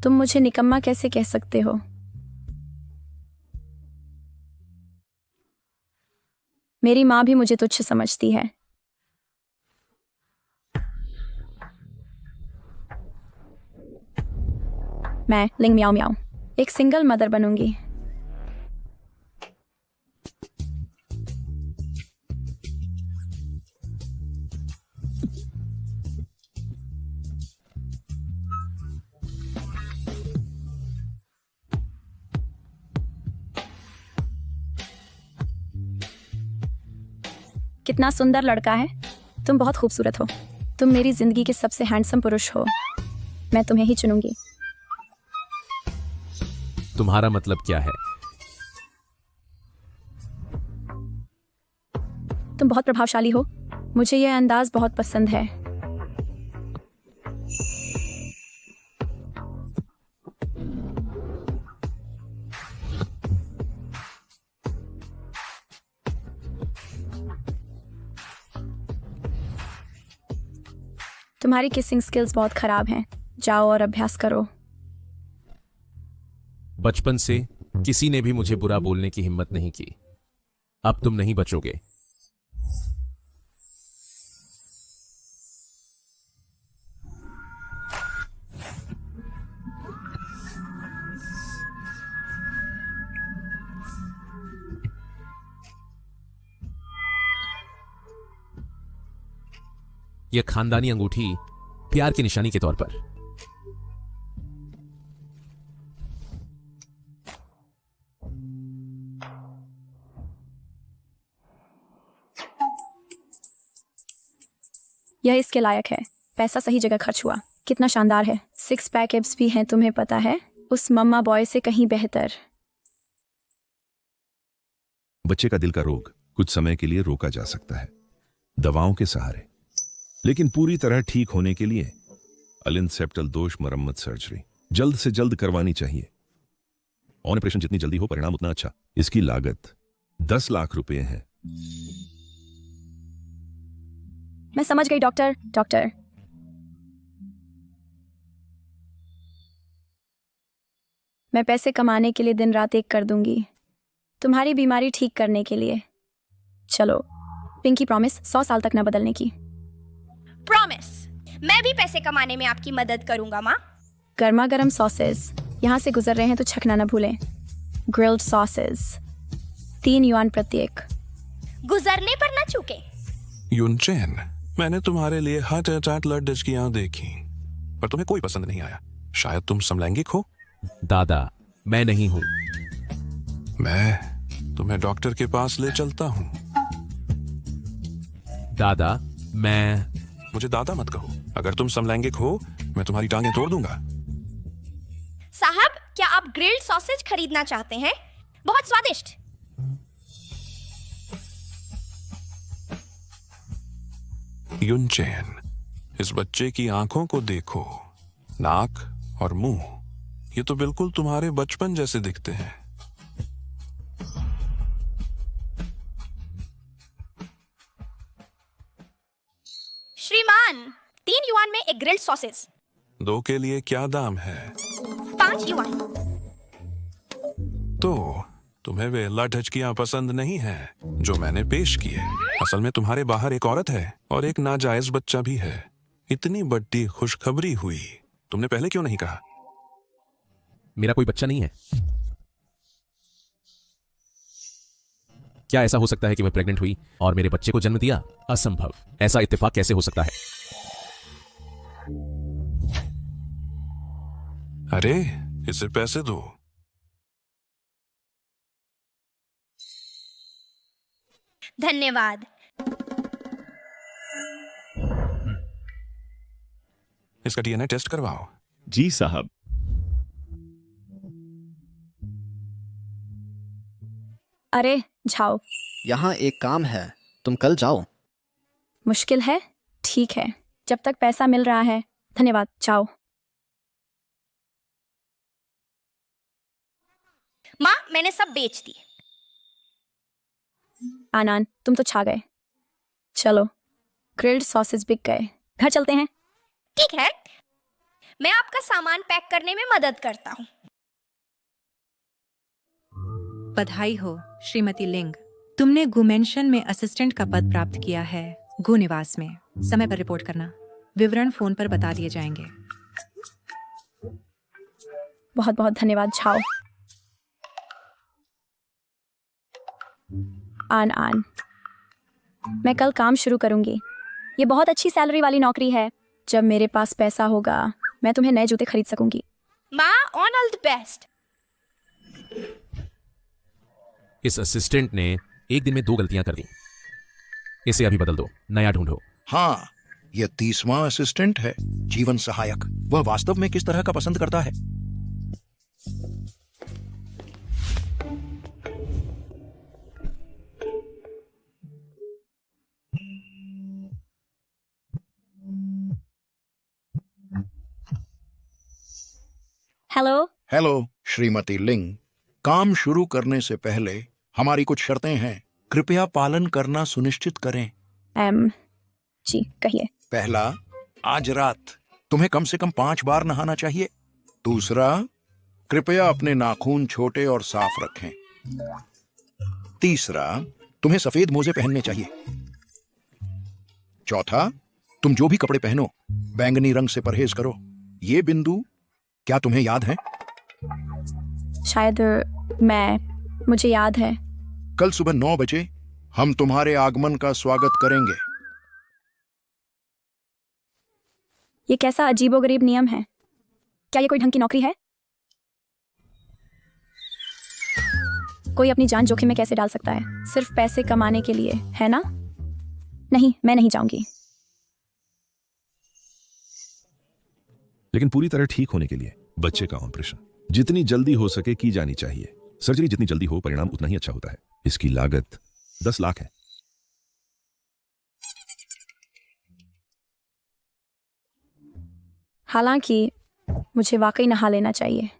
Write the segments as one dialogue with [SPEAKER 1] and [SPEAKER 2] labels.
[SPEAKER 1] तुम मुझे निकम्मा कैसे कह सकते हो? मेरी माँ भी मुझे तुच्छ समझती है। मैं लिंग म्याओ म्याओ एक सिंगल मदर बनूंगी। कितना सुंदर लड़का है। तुम बहुत खूबसूरत हो। तुम मेरी जिंदगी के सबसे हैंडसम पुरुष हो। मैं तुम्हें ही चुनूंगी।
[SPEAKER 2] तुम्हारा मतलब क्या है?
[SPEAKER 1] तुम बहुत प्रभावशाली हो। मुझे यह अंदाज बहुत पसंद है। तुम्हारी किसिंग स्किल्स बहुत खराब हैं। जाओ और अभ्यास करो।
[SPEAKER 2] बचपन से किसी ने भी मुझे बुरा बोलने की हिम्मत नहीं की। अब तुम नहीं बचोगे। यह खानदानी अंगूठी प्यार की निशानी के तौर पर।
[SPEAKER 1] यह इसके लायक है। पैसा सही जगह खर्च हुआ। कितना शानदार है। 6 पैक एब्स भी हैं, तुम्हें पता है, उस मम्मा बॉय से कहीं बेहतर।
[SPEAKER 3] बच्चे का दिल का रोग कुछ समय के लिए रोका जा सकता है दवाओं के सहारे, लेकिन पूरी तरह ठीक होने के लिए अलिनसेप्टल दोष मरम्मत सर्जरी जल्द से जल्द करवानी चाहिए। ऑपरेशन जितनी जल्दी हो परिणाम उतना अच्छा। इसकी लागत 10 लाख रुपए है।
[SPEAKER 1] मैं समझ गई डॉक्टर। मैं पैसे कमाने के लिए दिन रात एक कर दूंगी, तुम्हारी बीमारी ठीक करने के लिए। चलो पिंकी, प्रॉमिस 100 साल तक न बदलने की।
[SPEAKER 4] प्रॉमिस। मैं भी पैसे कमाने में आपकी मदद करूंगा माँ।
[SPEAKER 1] गर्मा गर्म सॉसेस यहाँ से गुजर रहे हैं तो छकना न भूलें। ग्रिल्ड सॉसेस 3 युआन प्रत्येक।
[SPEAKER 4] गुजरने पर न चूके।
[SPEAKER 5] युनचेन, मैंने तुम्हारे लिए हार्ट अटैक लड़कियां देखी, पर तुम्हें कोई पसंद नहीं आया। शायद तुम समलैंगिक हो।
[SPEAKER 2] दादा, मैं नहीं हूं।
[SPEAKER 5] मैं तुम्हें डॉक्टर के पास ले चलता हूं।
[SPEAKER 2] दादा, मैं...
[SPEAKER 5] मुझे दादा मत कहो। अगर तुम समलैंगिक हो, मैं तुम्हारी टांगें तोड़ दूंगा।
[SPEAKER 4] साहब, क्या आप ग्रिल्ड सॉसेज खरीदना चाहते हैं? बहुत स्वादिष्ट।
[SPEAKER 5] युनचेन, इस बच्चे की आंखों को देखो, नाक और मुंह, ये तो बिल्कुल तुम्हारे बचपन जैसे दिखते हैं।
[SPEAKER 4] श्रीमान, 3 युआन में एक ग्रिल्ड सॉसेज।
[SPEAKER 5] 2 के लिए क्या दाम है?
[SPEAKER 4] 5 युआन।
[SPEAKER 5] तो तुम्हें वे लठचकियां पसंद नहीं है जो मैंने पेश किए। असल में तुम्हारे बाहर एक औरत है और एक नाजायज बच्चा भी है। इतनी बड़ी खुशखबरी हुई, तुमने पहले क्यों नहीं कहा?
[SPEAKER 2] मेरा कोई बच्चा नहीं है। क्या ऐसा हो सकता है कि मैं प्रेग्नेंट हुई और मेरे बच्चे को जन्म दिया? असंभव। ऐसा इत्तेफाक कैसे हो सकता है?
[SPEAKER 5] अरे, इसे पैसे दो।
[SPEAKER 4] धन्यवाद।
[SPEAKER 5] इसका डीएनए टेस्ट करवाओ।
[SPEAKER 3] जी साहब।
[SPEAKER 1] अरे जाओ।
[SPEAKER 6] यहाँ एक काम है, तुम कल जाओ।
[SPEAKER 1] मुश्किल है? ठीक है, जब तक पैसा मिल रहा है। धन्यवाद, जाओ।
[SPEAKER 4] माँ, मैंने सब बेच दी।
[SPEAKER 1] आनंद, तुम तो छा गए। चलो, ग्रिल्ड सॉसेज बिक गए। घर चलते हैं।
[SPEAKER 4] ठीक है, मैं आपका सामान पैक करने में मदद करता हूँ।
[SPEAKER 7] बधाई हो श्रीमती लिंग, तुमने गु मेंशन में असिस्टेंट का पद प्राप्त किया है। गु निवास में समय पर रिपोर्ट करना, विवरण फोन पर बता दिए जाएंगे।
[SPEAKER 1] बहुत बहुत धन्यवाद छाओ। आन आन, मैं कल काम शुरू करूंगी। ये बहुत अच्छी सैलरी वाली नौकरी है। जब मेरे पास पैसा होगा मैं तुम्हें नए जूते खरीद सकूंगी।
[SPEAKER 4] माँ, ऑन ऑल द बेस्ट।
[SPEAKER 2] इस असिस्टेंट ने एक दिन में 2 गलतियां कर दी। इसे अभी बदल दो, नया ढूंढो।
[SPEAKER 8] हाँ, यह 30वां असिस्टेंट है। जीवन सहायक। वह वास्तव में किस तरह का पसंद करता है?
[SPEAKER 1] हेलो।
[SPEAKER 8] हेलो श्रीमती लिंग, काम शुरू करने से पहले हमारी कुछ शर्तें हैं। कृपया पालन करना सुनिश्चित करें।
[SPEAKER 1] जी कहिए।
[SPEAKER 8] पहला, आज रात तुम्हें कम से कम 5 बार नहाना चाहिए। दूसरा, कृपया अपने नाखून छोटे और साफ रखें। तीसरा, तुम्हें सफेद मोजे पहनने चाहिए। चौथा, तुम जो भी कपड़े पहनो बैंगनी रंग से परहेज करो। ये बिंदु क्या तुम्हें याद है?
[SPEAKER 1] शायद मुझे याद है।
[SPEAKER 8] कल सुबह 9 बजे हम तुम्हारे आगमन का स्वागत करेंगे।
[SPEAKER 1] ये कैसा अजीबोगरीब नियम है? क्या ये कोई ढंग की नौकरी है? कोई अपनी जान जोखिम में कैसे डाल सकता है सिर्फ पैसे कमाने के लिए, है ना? नहीं, मैं नहीं जाऊंगी।
[SPEAKER 3] लेकिन पूरी तरह ठीक होने के लिए बच्चे का ऑपरेशन जितनी जल्दी हो सके की जानी चाहिए। सर्जरी जितनी जल्दी हो परिणाम उतना ही अच्छा होता है। इसकी लागत 10 लाख है।
[SPEAKER 1] हालांकि मुझे वाकई नहा लेना चाहिए।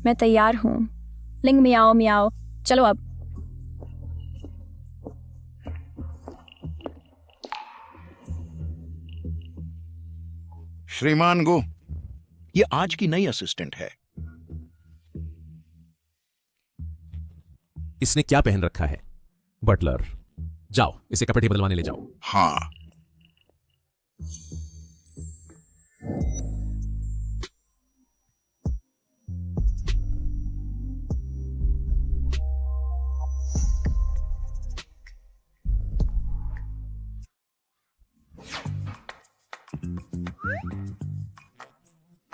[SPEAKER 1] मैं तैयार हूँ। लिंग मियाओ मियाओ, चलो अब।
[SPEAKER 8] श्रीमान गो, ये आज की नई असिस्टेंट है।
[SPEAKER 2] इसने क्या पहन रखा है? बटलर, जाओ इसे कपड़े बदलवाने ले जाओ।
[SPEAKER 8] हाँ,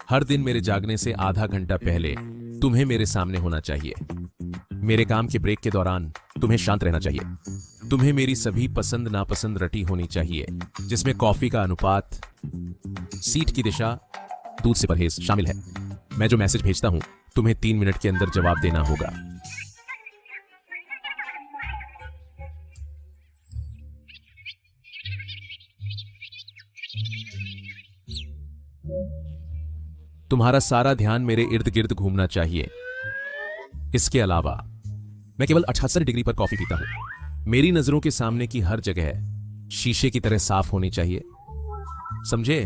[SPEAKER 2] हर दिन मेरे जागने से आधा घंटा पहले तुम्हें मेरे सामने होना चाहिए। मेरे काम के ब्रेक के दौरान तुम्हें शांत रहना चाहिए। तुम्हें मेरी सभी पसंद नापसंद रटी होनी चाहिए, जिसमें कॉफी का अनुपात, सीट की दिशा, दूध से परहेज शामिल है। मैं जो मैसेज भेजता हूं तुम्हें 3 मिनट के अंदर जवाब देना होगा। तुम्हारा सारा ध्यान मेरे इर्द गिर्द घूमना चाहिए। इसके अलावा मैं केवल 78 डिग्री पर कॉफी पीता हूं। मेरी नजरों के सामने की हर जगह शीशे की तरह साफ होनी चाहिए। समझे?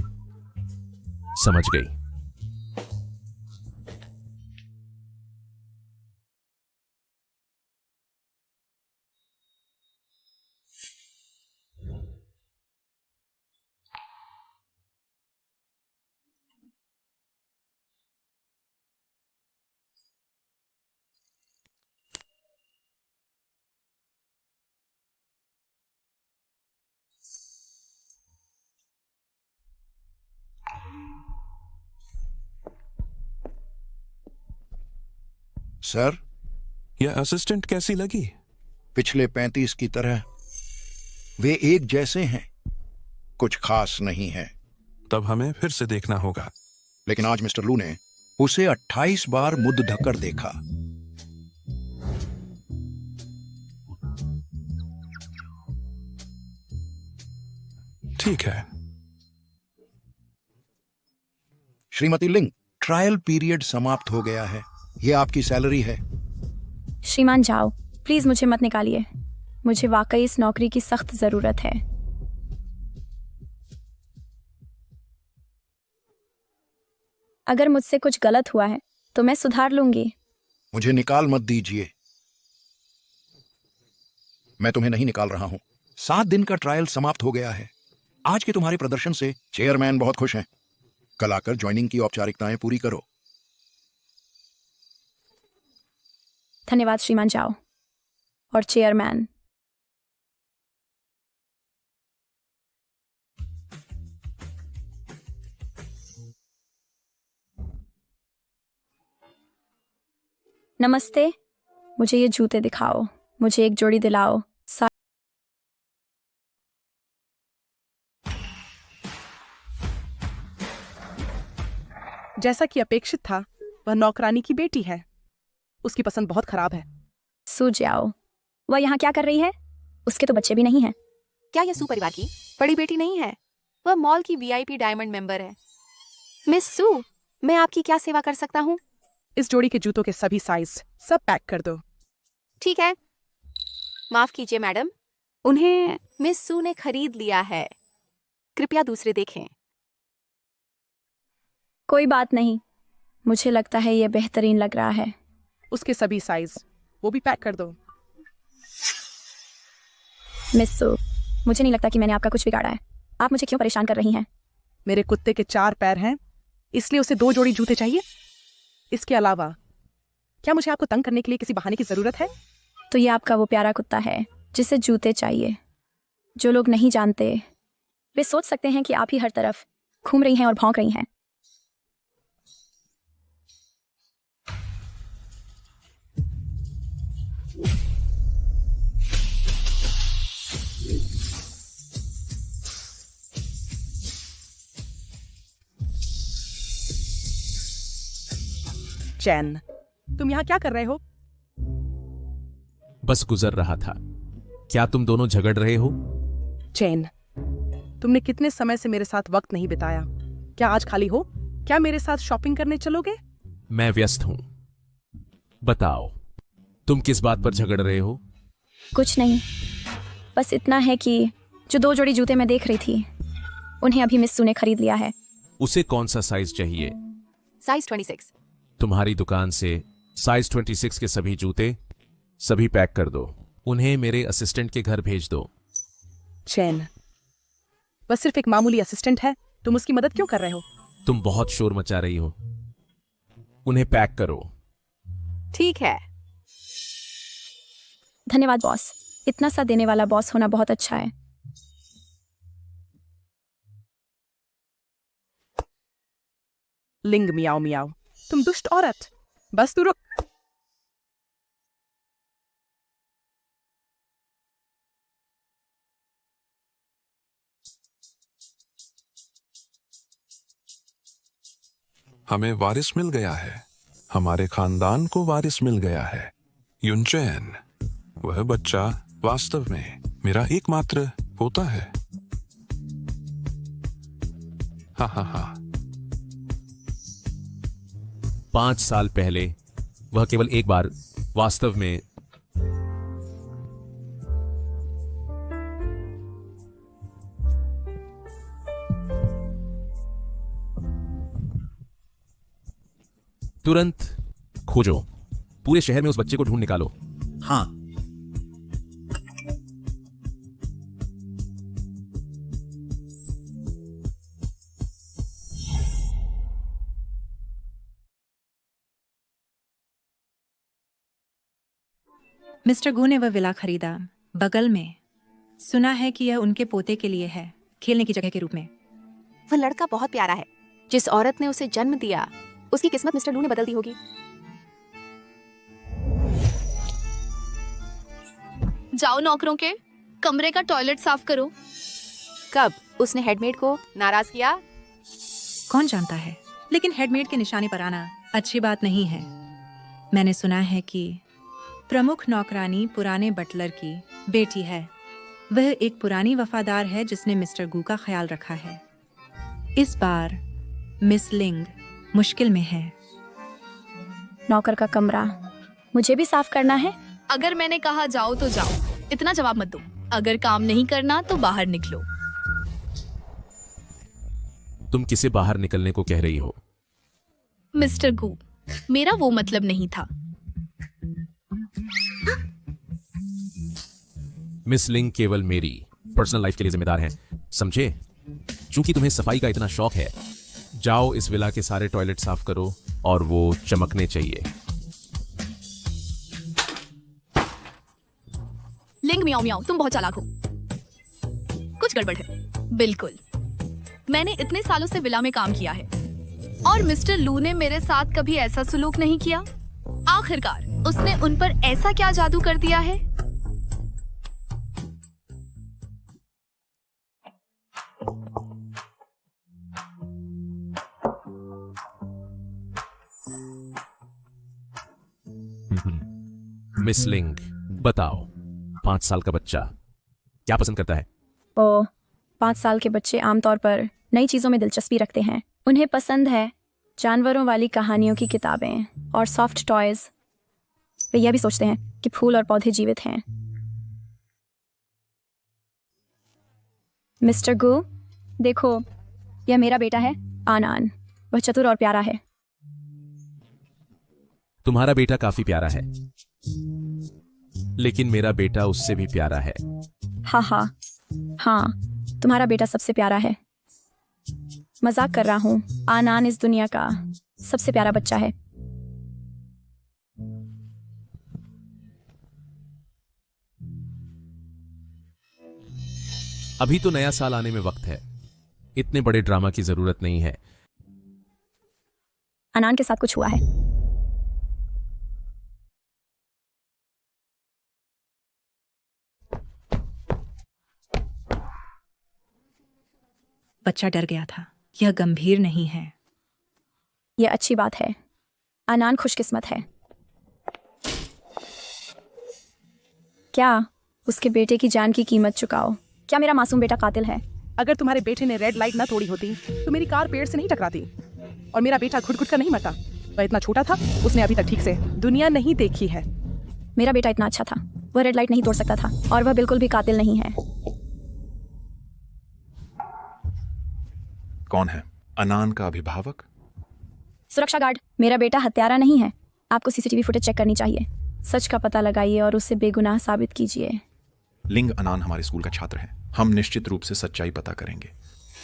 [SPEAKER 2] समझ गई।
[SPEAKER 8] सर,
[SPEAKER 5] यह असिस्टेंट कैसी लगी?
[SPEAKER 8] पिछले 35 की तरह वे एक जैसे हैं। कुछ खास नहीं है।
[SPEAKER 5] तब हमें फिर से देखना होगा।
[SPEAKER 8] लेकिन आज मिस्टर लू ने उसे 28 बार मुद्द ढककर देखा।
[SPEAKER 5] ठीक है,
[SPEAKER 8] श्रीमती लिंग, ट्रायल पीरियड समाप्त हो गया है। ये आपकी सैलरी है।
[SPEAKER 1] श्रीमान जाओ, प्लीज मुझे मत निकालिए। मुझे वाकई इस नौकरी की सख्त जरूरत है। अगर मुझसे कुछ गलत हुआ है तो मैं सुधार लूंगी।
[SPEAKER 8] मुझे निकाल मत दीजिए। मैं तुम्हें नहीं निकाल रहा हूं। 7 दिन का ट्रायल समाप्त हो गया है। आज के तुम्हारे प्रदर्शन से चेयरमैन बहुत खुश हैं। कल आकर ज्वाइनिंग की औपचारिकताएं पूरी करो।
[SPEAKER 1] धन्यवाद श्रीमान जाओ। और चेयरमैन, नमस्ते। मुझे ये जूते दिखाओ। मुझे एक जोड़ी दिलाओ।
[SPEAKER 9] जैसा कि अपेक्षित था, वह नौकरानी की बेटी है। उसकी पसंद बहुत खराब है।
[SPEAKER 1] सू जाओ। वह यहाँ क्या कर रही है? उसके तो बच्चे भी नहीं हैं।
[SPEAKER 10] क्या यह सू परिवार की बड़ी बेटी नहीं है? वह मॉल की वीआईपी डायमंड मेंबर है। मिस सू, मैं आपकी क्या सेवा कर सकता हूँ?
[SPEAKER 9] इस जोड़ी के जूतों के सभी साइज सब पैक कर दो।
[SPEAKER 10] ठीक है। माफ कीजिए मैडम, उन्हें मिस सू ने खरीद लिया है। कृपया दूसरे देखें।
[SPEAKER 1] कोई बात नहीं, मुझे लगता है ये बेहतरीन लग रहा है।
[SPEAKER 9] उसके सभी साइज वो भी पैक कर दो।
[SPEAKER 1] मिस सू, मुझे नहीं लगता कि मैंने आपका कुछ बिगाड़ा है। आप मुझे क्यों परेशान कर रही हैं?
[SPEAKER 9] मेरे कुत्ते के 4 पैर हैं, इसलिए उसे 2 जोड़ी जूते चाहिए। इसके अलावा क्या मुझे आपको तंग करने के लिए किसी बहाने की जरूरत है?
[SPEAKER 1] तो ये आपका वो प्यारा कुत्ता है जिसे जूते चाहिए। जो लोग नहीं जानते वे सोच सकते हैं कि आप ही हर तरफ घूम रही हैं और भौंक रही हैं।
[SPEAKER 9] चैन, तुम यहाँ क्या कर रहे हो?
[SPEAKER 2] बस गुजर रहा था। क्या तुम दोनों झगड़ रहे हो?
[SPEAKER 9] चैन, तुमने कितने समय से मेरे साथ वक्त नहीं बिताया। क्या आज खाली हो? क्या मेरे साथ शॉपिंग करने चलोगे?
[SPEAKER 2] मैं व्यस्त हूं। बताओ, तुम किस बात पर झगड़ रहे हो?
[SPEAKER 1] कुछ नहीं, बस इतना है कि जो 2 जोड़ी जूते मैं देख रही थी उन्हें अभी मिस्सू ने खरीद लिया है।
[SPEAKER 2] उसे कौन सा साइज चाहिए?
[SPEAKER 10] साइज 26।
[SPEAKER 2] तुम्हारी दुकान से साइज 26 के सभी जूते सभी पैक कर दो। उन्हें मेरे असिस्टेंट के घर भेज दो।
[SPEAKER 9] चैन, बस सिर्फ एक मामूली असिस्टेंट है, तुम उसकी मदद क्यों कर रहे हो?
[SPEAKER 2] तुम बहुत शोर मचा रही हो। उन्हें पैक करो।
[SPEAKER 10] ठीक है।
[SPEAKER 1] धन्यवाद बॉस। इतना सा देने वाला बॉस होना बहुत अच्छा है।
[SPEAKER 9] लिंग मियाओ मियाओ, तुम दुष्ट औरत। बस तू रुक।
[SPEAKER 5] हमें वारिस मिल गया है। हमारे खानदान को वारिस मिल गया है। युनचैन, वह बच्चा वास्तव में मेरा एकमात्र पोता है। हा हा हा।
[SPEAKER 2] 5 साल पहले वह केवल एक बार वास्तव में तुरंत खोजो। पूरे शहर में उस बच्चे को ढूंढ निकालो।
[SPEAKER 11] हाँ।
[SPEAKER 7] मिस्टर गू ने वह विला खरीदा बगल में। सुना है कि यह उनके पोते के लिए है, खेलने की जगह के रूप में।
[SPEAKER 10] वह लड़का बहुत प्यारा है। जिस औरत ने उसे जन्म दिया, उसकी किस्मत मिस्टर लू ने बदल दी होगी।
[SPEAKER 4] जाओ नौकरों के कमरे का टॉयलेट साफ करो।
[SPEAKER 10] कब उसने हेडमेड को नाराज किया?
[SPEAKER 7] कौन जानता है, लेकिन हेडमेड के निशाने पर आना अच्छी बात नहीं है। मैंने सुना है कि प्रमुख नौकरानी पुराने बटलर की बेटी है। वह एक पुरानी वफादार है जिसने मिस्टर गू का ख्याल रखा है। इस बार मिस लिंग मुश्किल में है।
[SPEAKER 1] नौकर का कमरा मुझे भी साफ करना है।
[SPEAKER 11] अगर मैंने कहा जाओ तो जाओ, इतना जवाब मत दो। अगर काम नहीं करना तो बाहर निकलो।
[SPEAKER 2] तुम किसे बाहर निकलने को कह रही हो?
[SPEAKER 11] मिस्टर गू, मेरा वो मतलब नहीं था।
[SPEAKER 2] मिस लिंग केवल मेरी पर्सनल लाइफ के लिए जिम्मेदार हैं, समझे? चूंकि तुम्हें सफाई का इतना शौक है, जाओ इस विला के सारे टॉयलेट साफ करो और वो चमकने चाहिए।
[SPEAKER 11] लिंग मियाओ मियाओ, तुम बहुत चालाक हो। कुछ गड़बड़ है। बिल्कुल, मैंने इतने सालों से विला में काम किया है और मिस्टर लू ने मेरे साथ कभी ऐसा सुलूक नहीं किया। आखिरकार उसने उन पर ऐसा क्या जादू कर दिया है?
[SPEAKER 2] मिस लिंग, बताओ, 5 साल का बच्चा क्या पसंद करता है?
[SPEAKER 1] ओ, 5 साल के बच्चे आमतौर पर नई चीज़ों में दिलचस्पी रखते हैं। उन्हें पसंद है जानवरों वाली कहानियों की किताबें और सॉफ्ट टॉयज। वे यह भी सोचते हैं कि फूल और पौधे जीवित हैं। मिस्टर गू, देखो, यह मेरा बेटा है आनान। वह चतुर और प्यारा है।
[SPEAKER 2] तुम्हारा बेटा काफी प्यारा है, लेकिन मेरा बेटा उससे भी प्यारा है।
[SPEAKER 1] हाँ हाँ हाँ, तुम्हारा बेटा सबसे प्यारा है। मजाक कर रहा हूँ। आनान इस दुनिया का सबसे प्यारा बच्चा है।
[SPEAKER 2] अभी तो नया साल आने में वक्त है, इतने बड़े ड्रामा की जरूरत नहीं है।
[SPEAKER 1] आनान के साथ कुछ हुआ है।
[SPEAKER 7] बच्चा डर गया था। यह गंभीर नहीं है।
[SPEAKER 1] यह अच्छी बात है। आनान खुशकिस्मत है। क्या उसके बेटे की जान की कीमत चुकाओ। क्या मेरा मासूम बेटा कातिल है?
[SPEAKER 9] अगर तुम्हारे बेटे ने रेड लाइट ना तोड़ी होती तो मेरी कार पेड़ से नहीं टकराती और मेरा बेटा घुट घुट कर नहीं मरता। वह इतना छोटा था, उसने अभी तक ठीक से दुनिया नहीं देखी है।
[SPEAKER 1] मेरा बेटा इतना अच्छा था, वह रेड लाइट नहीं तोड़ सकता था और वह बिल्कुल भी कातिल नहीं है।
[SPEAKER 12] कौन है? अनान का अभिभावक?
[SPEAKER 1] सुरक्षा गार्ड। मेरा बेटा हत्यारा नहीं है। आपको सीसीटीवी फुटेज चेक करनी चाहिए। सच का पता लगाइए और उसे बेगुनाह साबित कीजिए।
[SPEAKER 12] लिंग अनान हमारे स्कूल का छात्र है। हम निश्चित रूप से सच्चाई पता करेंगे।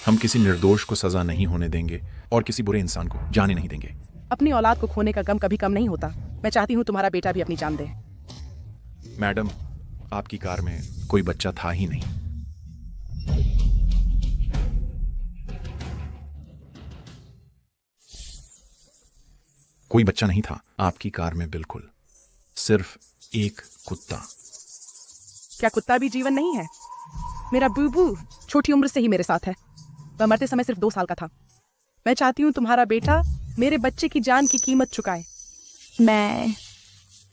[SPEAKER 12] हम किसी निर्दोष को सजा नहीं होने देंगे और किसी बुरे इंसान को जाने नहीं देंगे।
[SPEAKER 9] अपनी औलाद को खोने का गम कभी कम नहीं होता। मैं चाहती हूँ तुम्हारा बेटा भी अपनी जान दे।
[SPEAKER 12] मैडम, आपकी कार में कोई बच्चा था ही नहीं। कोई बच्चा नहीं था आपकी कार में, बिल्कुल सिर्फ एक कुत्ता।
[SPEAKER 9] क्या कुत्ता भी जीवन नहीं है? मेरा बूबू छोटी उम्र से ही मेरे साथ है। वह मरते समय सिर्फ 2 साल का था। मैं चाहती हूँ तुम्हारा बेटा मेरे बच्चे की जान की कीमत चुकाए।
[SPEAKER 1] मैं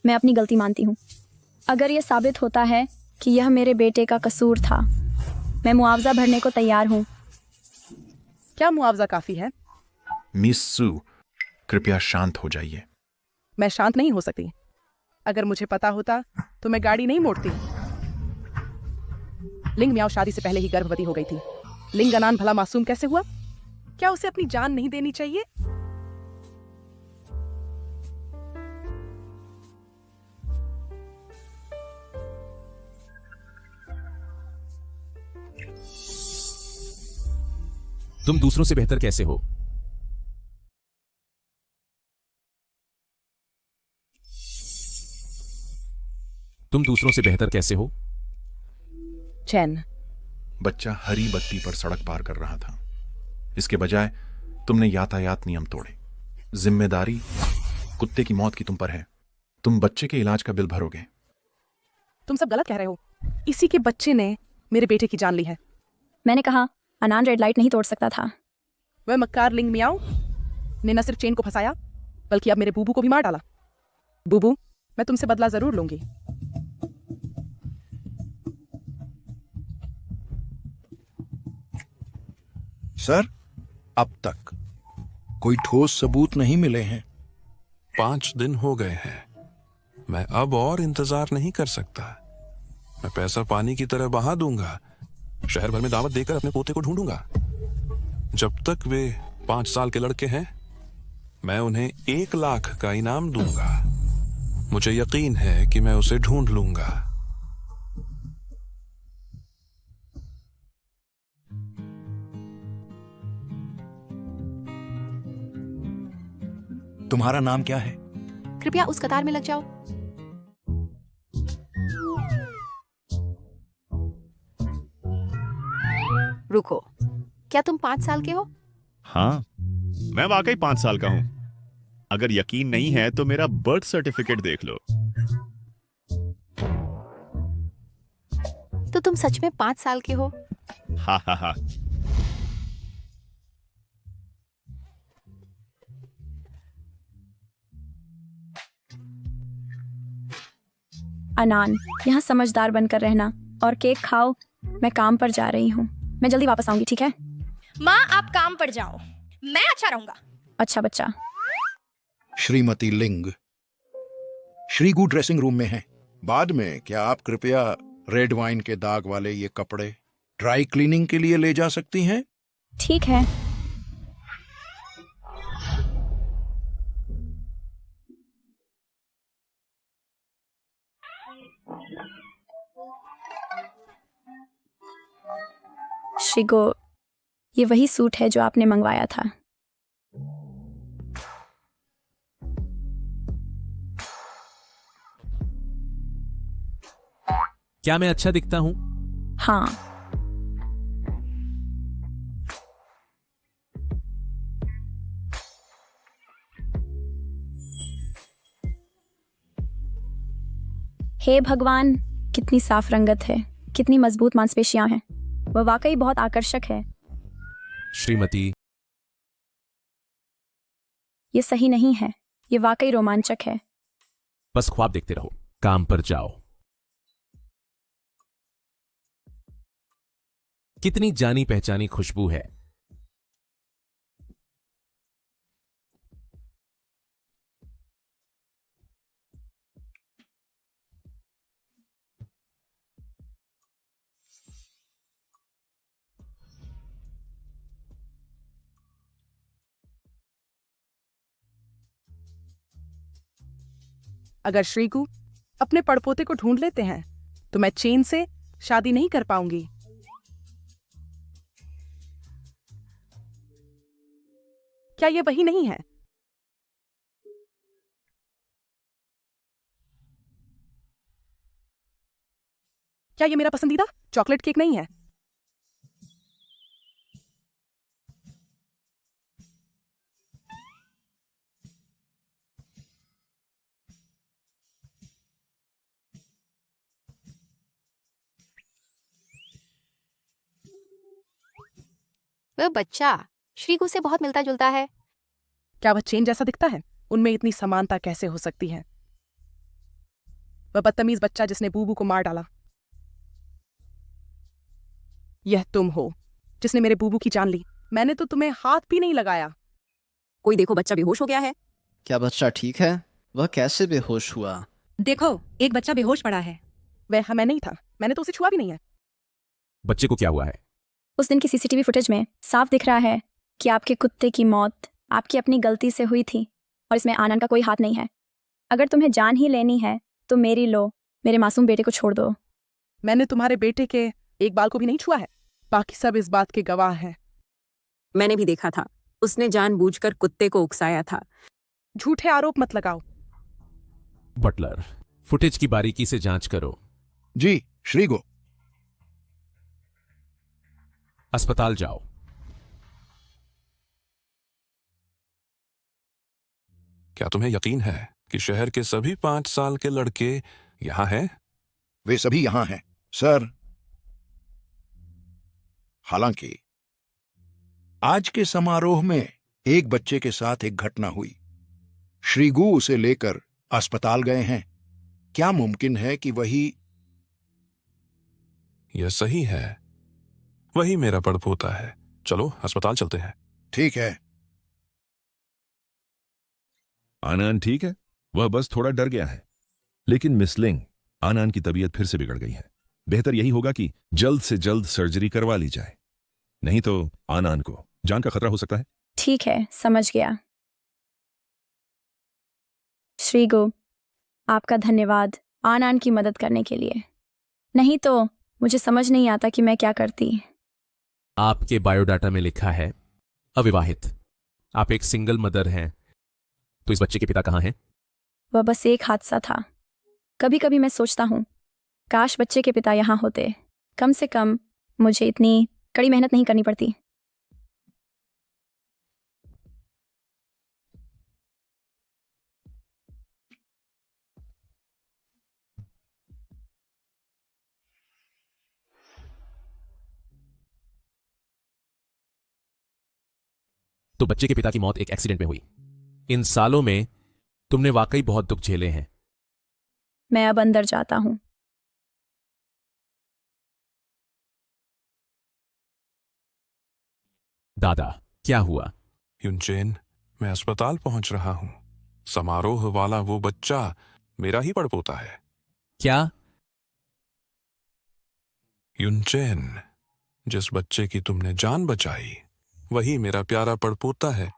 [SPEAKER 1] अपनी गलती मानती हूँ। अगर यह साबित होता है कि यह मेरे बेटे का कसूर था, मैं मुआवजा भरने को तैयार हूँ।
[SPEAKER 9] क्या मुआवजा काफी है?
[SPEAKER 12] मिस सू, कृपया शांत हो जाइए।
[SPEAKER 9] मैं शांत नहीं हो सकती। अगर मुझे पता होता तो मैं गाड़ी नहीं मोड़ती। लिंग मियाओ शादी से पहले ही गर्भवती हो गई थी। लिंग अनान भला मासूम कैसे हुआ? क्या उसे अपनी जान नहीं देनी चाहिए?
[SPEAKER 2] तुम दूसरों से बेहतर कैसे हो? तुम दूसरों से बेहतर कैसे हो?
[SPEAKER 9] चैन।
[SPEAKER 12] बच्चा हरी बत्ती पर सड़क पार कर रहा था। इसके बजाय तुमने यातायात नियम तोड़े। जिम्मेदारी कुत्ते की मौत की तुम पर है। तुम बच्चे के इलाज का बिल भरोगे।
[SPEAKER 9] तुम सब गलत कह रहे हो। इसी के बच्चे ने मेरे बेटे की जान ली है।
[SPEAKER 1] मैंने कहा अनान रेड लाइट नहीं तोड़ सकता था।
[SPEAKER 9] वह मक्कार लिंग मियाओ ने न सिर्फ चेन को फंसाया बल्कि अब मेरे बूबू को भी मार डाला। बूबू, मैं तुमसे बदला जरूर लूंगी।
[SPEAKER 8] सर, अब तक कोई ठोस सबूत नहीं मिले हैं।
[SPEAKER 5] 5 दिन हो गए हैं। मैं अब और इंतजार नहीं कर सकता। मैं पैसा पानी की तरह बहा दूंगा। शहर भर में दावत देकर अपने पोते को ढूंढूंगा। जब तक वे 5 साल के लड़के हैं, मैं उन्हें 1 लाख का इनाम दूंगा। मुझे यकीन है कि मैं उसे ढूंढ लूंगा।
[SPEAKER 8] तुम्हारा नाम क्या है?
[SPEAKER 10] कृपया उस कतार में लग जाओ। रुको, क्या तुम 5 साल के हो?
[SPEAKER 13] हाँ, मैं वाकई 5 साल का हूं। अगर यकीन नहीं है तो मेरा बर्थ सर्टिफिकेट देख लो।
[SPEAKER 10] तो तुम सच में 5 साल के हो?
[SPEAKER 13] हा हा हा।
[SPEAKER 1] अनान, यहाँ समझदार बनकर रहना और केक खाओ। मैं काम पर जा रही हूँ। मैं जल्दी वापस आऊंगी, ठीक है?
[SPEAKER 4] माँ, आप काम पर जाओ, मैं अच्छा रहूंगा।
[SPEAKER 1] अच्छा बच्चा।
[SPEAKER 8] श्रीमती लिंग, श्रीगु ड्रेसिंग रूम में है। बाद में क्या आप कृपया रेड वाइन के दाग वाले ये कपड़े ड्राई क्लीनिंग के लिए ले जा सकती हैं?
[SPEAKER 1] ठीक है। शिगो, ये वही सूट है जो आपने मंगवाया था।
[SPEAKER 2] क्या मैं अच्छा दिखता हूं?
[SPEAKER 1] हाँ। हे भगवान, कितनी साफ रंगत है, कितनी मजबूत मांसपेशियां हैं। वह वाकई बहुत आकर्षक है।
[SPEAKER 2] श्रीमती,
[SPEAKER 1] ये सही नहीं है। ये वाकई रोमांचक है।
[SPEAKER 2] बस ख्वाब देखते रहो, काम पर जाओ। कितनी जानी पहचानी खुशबू है।
[SPEAKER 9] अगर श्रीगु अपने पड़पोते को ढूंढ लेते हैं तो मैं चेन से शादी नहीं कर पाऊंगी। क्या ये वही नहीं है? क्या ये मेरा पसंदीदा चॉकलेट केक नहीं है?
[SPEAKER 10] वह बच्चा श्रीगु से बहुत मिलता जुलता है।
[SPEAKER 9] क्या वह चेन जैसा दिखता है? उनमें इतनी समानता कैसे हो सकती है? वह बदतमीज बच्चा जिसने बूबू को मार डाला, यह तुम हो जिसने मेरे बूबू की जान ली। मैंने तो तुम्हें हाथ भी नहीं लगाया।
[SPEAKER 14] कोई देखो, बच्चा बेहोश हो गया है।
[SPEAKER 6] क्या बच्चा ठीक है? वह कैसे बेहोश हुआ?
[SPEAKER 7] देखो, एक बच्चा बेहोश पड़ा है।
[SPEAKER 9] वह मैं नहीं था। मैंने तो उसे छुआ भी नहीं है।
[SPEAKER 2] बच्चे को क्या हुआ है?
[SPEAKER 1] उस दिन की सीसीटीवी फुटेज में साफ दिख रहा है कि आपके कुत्ते की मौत आपकी अपनी गलती से हुई थी और इसमें आनंद का कोई हाथ नहीं है। अगर तुम्हें जान ही लेनी है तो मेरे मासूम बेटे को छोड़ दो।
[SPEAKER 9] मैंने तुम्हारे बेटे के एक बाल को भी नहीं छुआ है। बाकी सब इस बात के गवाह हैं।
[SPEAKER 14] मैंने भी देखा था, उसने जानबूझकर कुत्ते को उकसाया था।
[SPEAKER 9] झूठे आरोप मत लगाओ।
[SPEAKER 2] बटलर, फुटेज की बारीकी से जांच करो।
[SPEAKER 8] जी श्रीगु।
[SPEAKER 2] अस्पताल जाओ।
[SPEAKER 5] क्या तुम्हें यकीन है कि शहर के सभी 5 साल के लड़के यहां हैं?
[SPEAKER 8] वे सभी यहां हैं, सर। हालांकि आज के समारोह में एक बच्चे के साथ एक घटना हुई। श्रीगु उसे लेकर अस्पताल गए हैं। क्या मुमकिन है कि वही?
[SPEAKER 5] यह सही है, वही मेरा पड़पोता है। चलो अस्पताल चलते हैं।
[SPEAKER 8] ठीक है।
[SPEAKER 3] आनान ठीक है, वह बस थोड़ा डर गया है। लेकिन मिस लिंग, आनान की तबीयत फिर से बिगड़ गई है। बेहतर यही होगा कि जल्द से जल्द सर्जरी करवा ली जाए, नहीं तो आनान को जान का खतरा हो सकता है।
[SPEAKER 1] ठीक है, समझ गया। श्रीगु, आपका धन्यवाद आनान की मदद करने के लिए। नहीं तो मुझे समझ नहीं आता कि मैं क्या करती।
[SPEAKER 2] आपके बायोडाटा में लिखा है अविवाहित। आप एक सिंगल मदर हैं, तो इस बच्चे के पिता कहाँ हैं?
[SPEAKER 1] वह बस एक हादसा था। कभी कभी मैं सोचता हूँ काश बच्चे के पिता यहाँ होते। कम से कम मुझे इतनी कड़ी मेहनत नहीं करनी पड़ती।
[SPEAKER 2] तो बच्चे के पिता की मौत एक एक्सीडेंट में हुई। इन सालों में तुमने वाकई बहुत दुख झेले हैं।
[SPEAKER 1] मैं अब अंदर जाता हूँ।
[SPEAKER 2] दादा, क्या हुआ?
[SPEAKER 5] युनचेन, मैं अस्पताल पहुंच रहा हूं। समारोह वाला वो बच्चा मेरा ही पड़पोता है।
[SPEAKER 2] क्या?
[SPEAKER 5] युनचेन, जिस बच्चे की तुमने जान बचाई वही मेरा प्यारा पड़पोता है।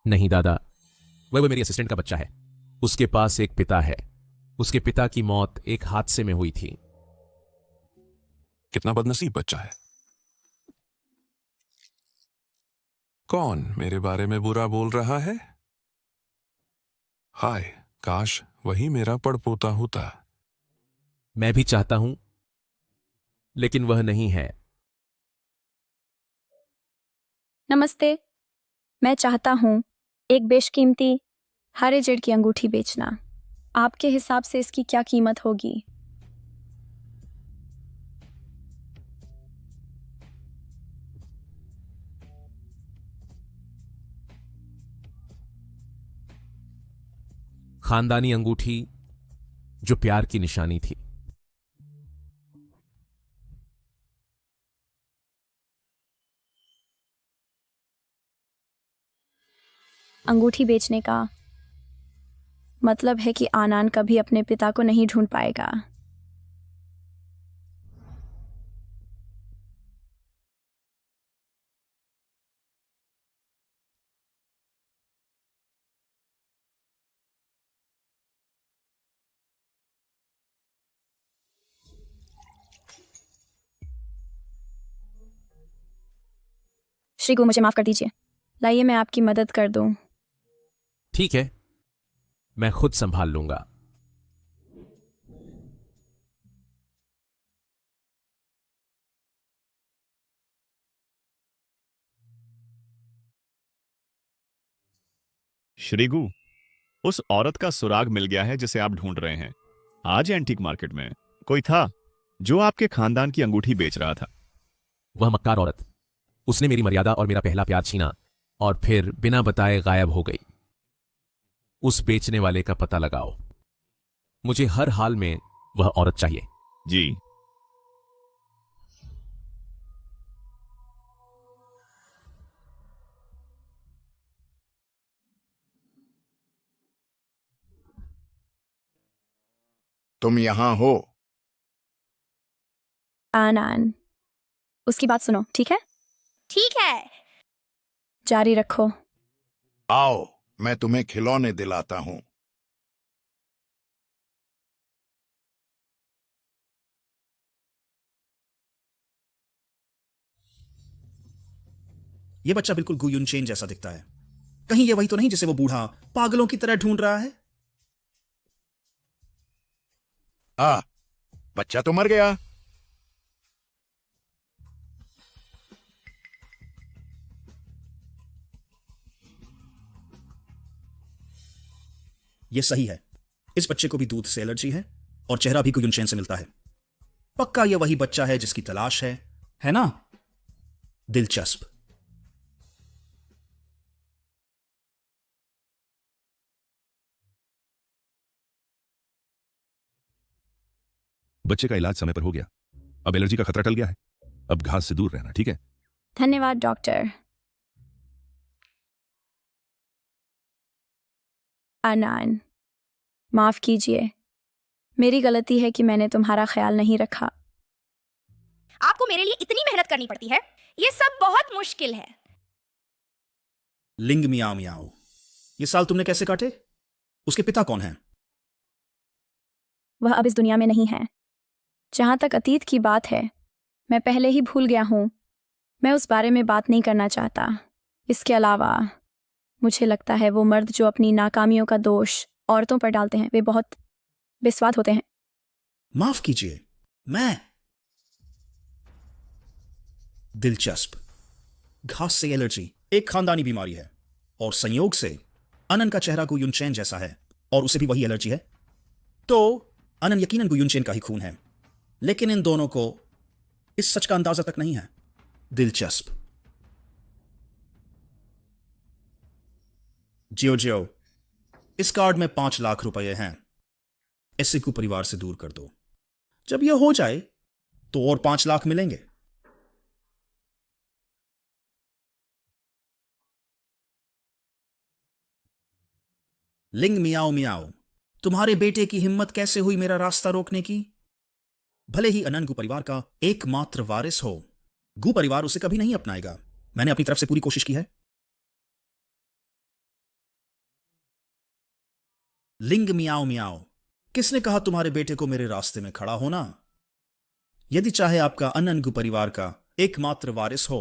[SPEAKER 2] नहीं दादा, वह मेरी असिस्टेंट का बच्चा है। उसके पास एक पिता है। उसके पिता की मौत एक हादसे में हुई थी।
[SPEAKER 5] कितना बदनसीब बच्चा है। कौन मेरे बारे में बुरा बोल रहा है? हाय, काश वही मेरा पड़पोता होता।
[SPEAKER 2] मैं भी चाहता हूं, लेकिन वह नहीं है।
[SPEAKER 1] नमस्ते। मैं चाहता हूँ एक बेशकीमती हरे जेड की अंगूठी बेचना। आपके हिसाब से इसकी क्या कीमत होगी?
[SPEAKER 2] खानदानी अंगूठी जो प्यार की निशानी थी।
[SPEAKER 1] अंगूठी बेचने का मतलब है कि आनान कभी अपने पिता को नहीं ढूंढ पाएगा। श्रीगु, मुझे माफ कर दीजिए। लाइए मैं आपकी मदद कर दूं।
[SPEAKER 2] ठीक है, मैं खुद संभाल लूंगा।
[SPEAKER 13] श्रीगु, उस औरत का सुराग मिल गया है जिसे आप ढूंढ रहे हैं। आज एंटीक मार्केट में कोई था जो आपके खानदान की अंगूठी बेच रहा था।
[SPEAKER 2] वह मक्कार औरत, उसने मेरी मर्यादा और मेरा पहला प्यार छीना और फिर बिना बताए गायब हो गई। उस बेचने वाले का पता लगाओ। मुझे हर हाल में वह औरत चाहिए।
[SPEAKER 13] जी।
[SPEAKER 8] तुम यहां हो?
[SPEAKER 1] आनान, उसकी बात सुनो, ठीक है?
[SPEAKER 4] ठीक है।
[SPEAKER 1] जारी रखो।
[SPEAKER 8] आओ, मैं तुम्हें खिलौने दिलाता हूं।
[SPEAKER 15] ये बच्चा बिल्कुल गु युनचेन जैसा दिखता है। कहीं ये वही तो नहीं जिसे वो बूढ़ा पागलों की तरह ढूंढ रहा है?
[SPEAKER 8] बच्चा तो मर गया।
[SPEAKER 15] ये सही है। इस बच्चे को भी दूध से एलर्जी है और चेहरा भी गु युनचेन से मिलता है। पक्का ये वही बच्चा है जिसकी तलाश है ना? दिलचस्प।
[SPEAKER 3] बच्चे का इलाज समय पर हो गया। अब एलर्जी का खतरा टल गया है। अब घास से दूर रहना, ठीक है?
[SPEAKER 1] धन्यवाद डॉक्टर। अनान, माफ कीजिए, मेरी गलती है कि मैंने तुम्हारा ख्याल नहीं रखा।
[SPEAKER 4] आपको मेरे लिए इतनी मेहनत करनी पड़ती है, ये सब बहुत मुश्किल है।
[SPEAKER 15] लिंग मियाओ मियाओ, ये साल तुमने कैसे काटे? उसके पिता कौन हैं?
[SPEAKER 1] वह अब इस दुनिया में नहीं है। जहां तक अतीत की बात है, मैं पहले ही भूल गया हूं। मैं उस बारे में बात नहीं करना चाहता। इसके अलावा मुझे लगता है वो मर्द जो अपनी नाकामियों का दोष औरतों पर डालते हैं, वे बहुत बेस्वाद होते हैं।
[SPEAKER 15] माफ कीजिए, मैं दिलचस्प। घास से एलर्जी एक खानदानी बीमारी है, और संयोग से अनन का चेहरा गुयुनचेन जैसा है, और उसे भी वही एलर्जी है। तो अनन यकीनन गुयुनचेन का ही खून है, लेकिन इन दोनों को इस सच का अंदाजा तक नहीं है। दिलचस्प। जियो जियो, इस कार्ड में 5 लाख रुपए हैं। इसे को परिवार से दूर कर दो। जब यह हो जाए तो और 5 लाख मिलेंगे। लिंग मियाओ मियाओ, तुम्हारे बेटे की हिम्मत कैसे हुई मेरा रास्ता रोकने की? भले ही अनन गु परिवार का एकमात्र वारिस हो, गु परिवार उसे कभी नहीं अपनाएगा। मैंने अपनी तरफ से पूरी कोशिश की है। लिंग मियाओ मियाओ, किसने कहा तुम्हारे बेटे को मेरे रास्ते में खड़ा होना? यदि चाहे आपका अनन गु परिवार का एकमात्र वारिस हो,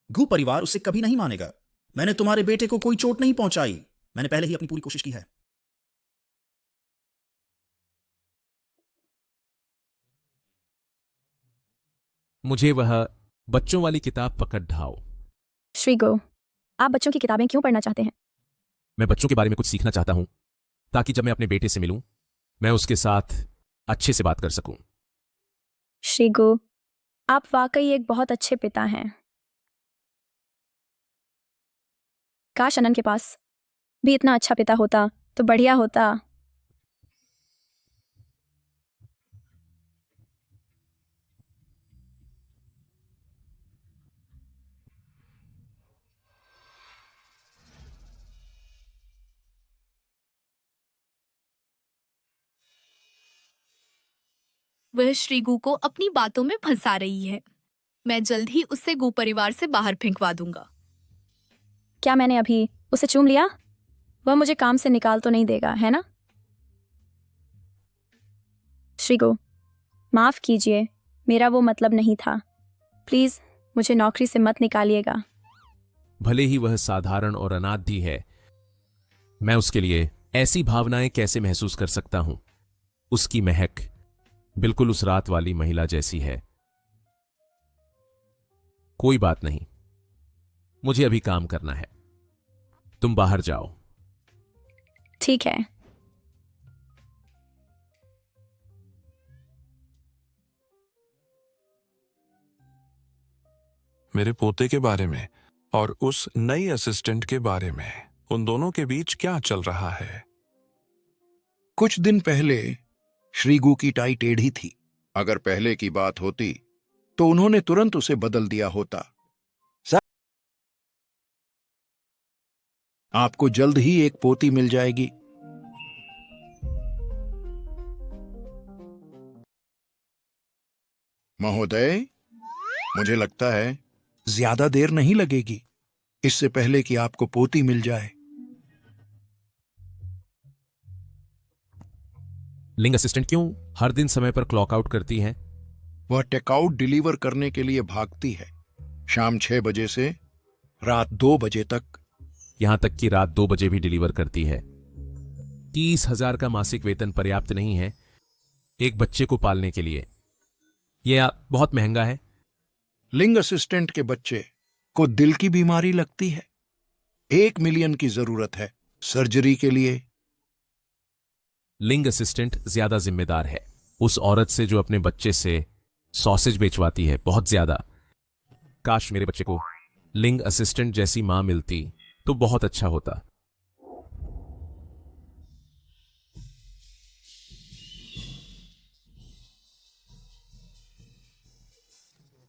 [SPEAKER 15] गु परिवार उसे कभी नहीं मानेगा। मैंने तुम्हारे बेटे को कोई चोट नहीं पहुंचाई। मैंने पहले ही अपनी पूरी कोशिश की है।
[SPEAKER 2] मुझे वह बच्चों वाली किताब पकड़ ढाओ।
[SPEAKER 1] श्रीगो, आप बच्चों की किताबें क्यों पढ़ना चाहते हैं?
[SPEAKER 2] मैं बच्चों के बारे में कुछ सीखना चाहता हूं, ताकि जब मैं अपने बेटे से मिलूं, मैं उसके साथ अच्छे से बात कर सकूं।
[SPEAKER 1] श्रीगो, आप वाकई एक बहुत अच्छे पिता हैं। काश अनन के पास भी इतना अच्छा पिता होता तो बढ़िया होता।
[SPEAKER 11] वह श्रीगु को अपनी बातों में फंसा रही है। मैं जल्द ही उससे गु परिवार से बाहर फेंकवा दूंगा।
[SPEAKER 1] क्या मैंने अभी उसे चूम लिया? वह मुझे काम से निकाल तो नहीं देगा, है ना? श्रीगो, माफ कीजिए, मेरा वो मतलब नहीं था। प्लीज मुझे नौकरी से मत निकालिएगा।
[SPEAKER 2] भले ही वह साधारण और अनाथ भी है, मैं उसके लिए ऐसी भावनाएं कैसे महसूस कर सकता हूं? उसकी महक बिल्कुल उस रात वाली महिला जैसी है। कोई बात नहीं, मुझे अभी काम करना है। तुम बाहर जाओ।
[SPEAKER 1] ठीक है।
[SPEAKER 5] मेरे पोते के बारे में और उस नई असिस्टेंट के बारे में, उन दोनों के बीच क्या चल रहा है?
[SPEAKER 8] कुछ दिन पहले श्रीगु की टाई टेढ़ी थी। अगर पहले की बात होती तो उन्होंने तुरंत उसे बदल दिया होता। आपको जल्द ही एक पोती मिल जाएगी। महोदय, मुझे लगता है ज्यादा देर नहीं लगेगी, इससे पहले कि आपको पोती मिल जाए।
[SPEAKER 2] लिंग असिस्टेंट क्यों हर दिन समय पर क्लॉक आउट करती है?
[SPEAKER 8] वह टेकआउट डिलीवर करने के लिए भागती है, शाम 6 बजे से रात 2 बजे तक।
[SPEAKER 2] यहां तक कि रात 2 बजे भी डिलीवर करती है। 30,000 का मासिक वेतन पर्याप्त नहीं है एक बच्चे को पालने के लिए। यह बहुत महंगा है।
[SPEAKER 8] लिंग असिस्टेंट के बच्चे को दिल की बीमारी लगती है। 1 मिलियन की जरूरत है सर्जरी के लिए।
[SPEAKER 2] लिंग असिस्टेंट ज्यादा जिम्मेदार है उस औरत से जो अपने बच्चे से सॉसेज बेचवाती है, बहुत ज्यादा। काश मेरे बच्चे को लिंग असिस्टेंट जैसी मां मिलती तो बहुत अच्छा होता।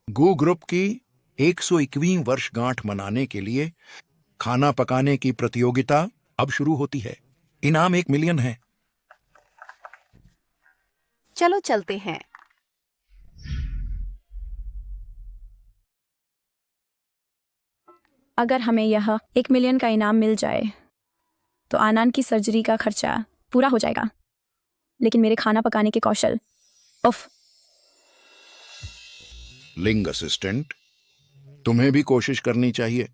[SPEAKER 8] गो ग्रुप की 121वीं वर्षगांठ मनाने के लिए खाना पकाने की प्रतियोगिता अब शुरू होती है। इनाम 1 मिलियन है।
[SPEAKER 10] चलो चलते हैं।
[SPEAKER 1] अगर हमें यह 1 मिलियन का इनाम मिल जाए तो आनंद की सर्जरी का खर्चा पूरा हो जाएगा, लेकिन मेरे खाना पकाने के कौशल, उफ।
[SPEAKER 8] लिंग असिस्टेंट, तुम्हें भी कोशिश करनी चाहिए।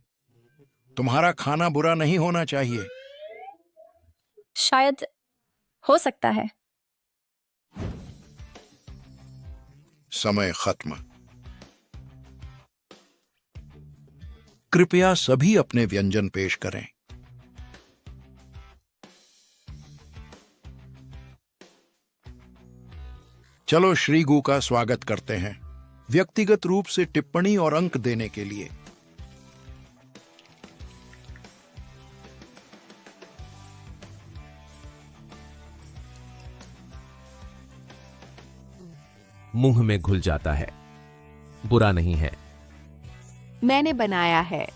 [SPEAKER 8] तुम्हारा खाना बुरा नहीं होना चाहिए।
[SPEAKER 1] शायद हो सकता है।
[SPEAKER 8] समय खत्म। कृपया सभी अपने व्यंजन पेश करें। चलो श्रीगु का स्वागत करते हैं, व्यक्तिगत रूप से टिप्पणी और अंक देने के लिए।
[SPEAKER 2] मुंह में घुल जाता है, बुरा नहीं है।
[SPEAKER 10] मैंने बनाया है।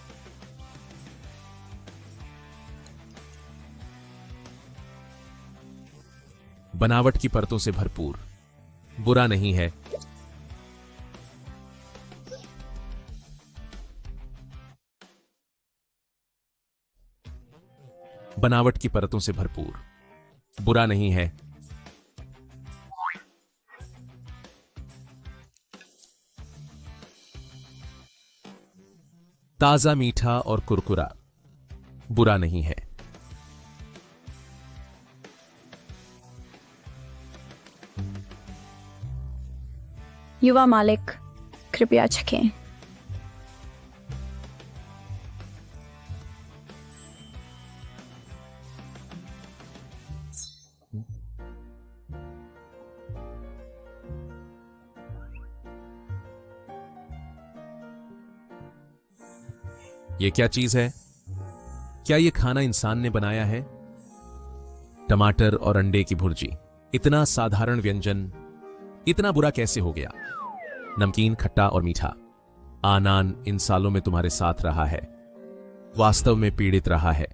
[SPEAKER 2] बनावट की परतों से भरपूर, बुरा नहीं है। बनावट की परतों से भरपूर, बुरा नहीं है। ताजा मीठा और कुरकुरा, बुरा नहीं है।
[SPEAKER 1] युवा मालिक, कृपया चखें।
[SPEAKER 2] ये क्या चीज है? क्या ये खाना इंसान ने बनाया है? टमाटर और अंडे की भुर्जी, इतना साधारण व्यंजन इतना बुरा कैसे हो गया? नमकीन, खट्टा और मीठा। आनान इन सालों में तुम्हारे साथ रहा है, वास्तव में पीड़ित रहा है।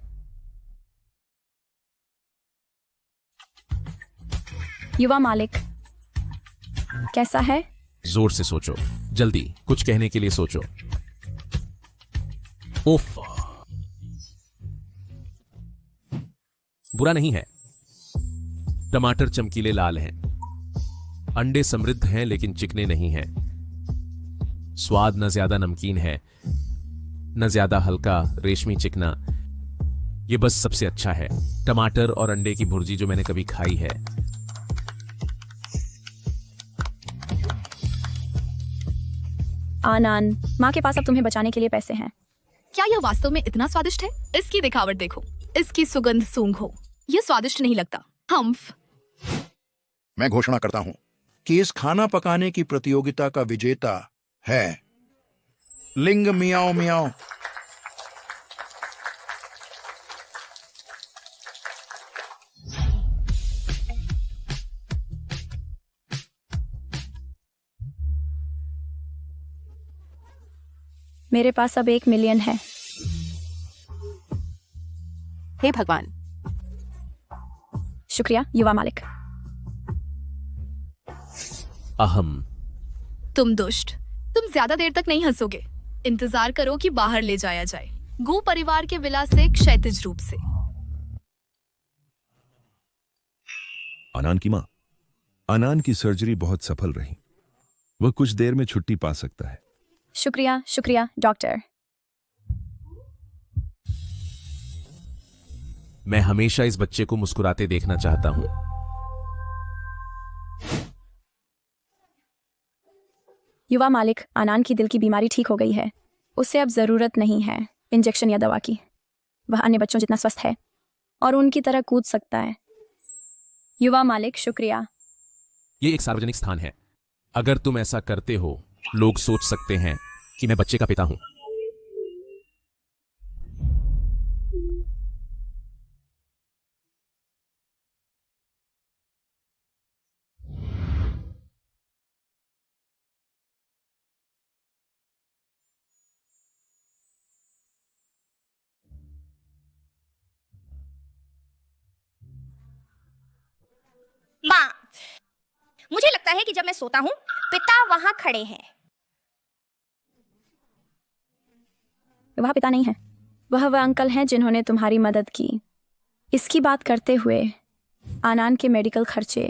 [SPEAKER 1] युवा मालिक, कैसा है?
[SPEAKER 2] जोर से सोचो, जल्दी कुछ कहने के लिए सोचो। उफ, बुरा नहीं है। टमाटर चमकीले लाल हैं, अंडे समृद्ध हैं लेकिन चिकने नहीं हैं। स्वाद न ज्यादा नमकीन है न ज्यादा हल्का रेशमी चिकना। यह बस सबसे अच्छा है टमाटर और अंडे की भुर्जी जो मैंने कभी खाई है।
[SPEAKER 1] आनान, माँ के पास अब तुम्हें बचाने के लिए पैसे हैं।
[SPEAKER 11] क्या यह वास्तव में इतना स्वादिष्ट है? इसकी दिखावट देखो, इसकी सुगंध सूंघो। यह स्वादिष्ट नहीं लगता। हम्फ।
[SPEAKER 8] मैं घोषणा करता हूं कि इस खाना पकाने की प्रतियोगिता का विजेता है लिंग मियाओ मियाओ।
[SPEAKER 1] मेरे पास अब 1 मिलियन है।
[SPEAKER 10] हे भगवान।
[SPEAKER 1] शुक्रिया युवा मालिक।
[SPEAKER 2] अहम।
[SPEAKER 11] तुम दुष्ट, तुम ज्यादा देर तक नहीं हंसोगे। इंतजार करो कि बाहर ले जाया जाए, गू परिवार के विला से क्षैतिज रूप से।
[SPEAKER 3] आनान की मां, आनान की सर्जरी बहुत सफल रही। वह कुछ देर में छुट्टी पा सकता है।
[SPEAKER 1] शुक्रिया शुक्रिया डॉक्टर।
[SPEAKER 2] मैं हमेशा इस बच्चे को मुस्कुराते देखना चाहता हूं।
[SPEAKER 1] युवा मालिक, आनान की दिल की बीमारी ठीक हो गई है। उसे अब जरूरत नहीं है इंजेक्शन या दवा की। वह अन्य बच्चों जितना स्वस्थ है और उनकी तरह कूद सकता है। युवा मालिक, शुक्रिया।
[SPEAKER 2] यह एक सार्वजनिक स्थान है। अगर तुम ऐसा करते हो, लोग सोच सकते हैं कि मैं बच्चे का पिता हूं।
[SPEAKER 4] माँ, मुझे लगता है कि जब मैं सोता हूँ पिता वहां खड़े हैं।
[SPEAKER 1] वह पिता नहीं है, वह अंकल हैं जिन्होंने तुम्हारी मदद की। इसकी बात करते हुए आनान के मेडिकल खर्चे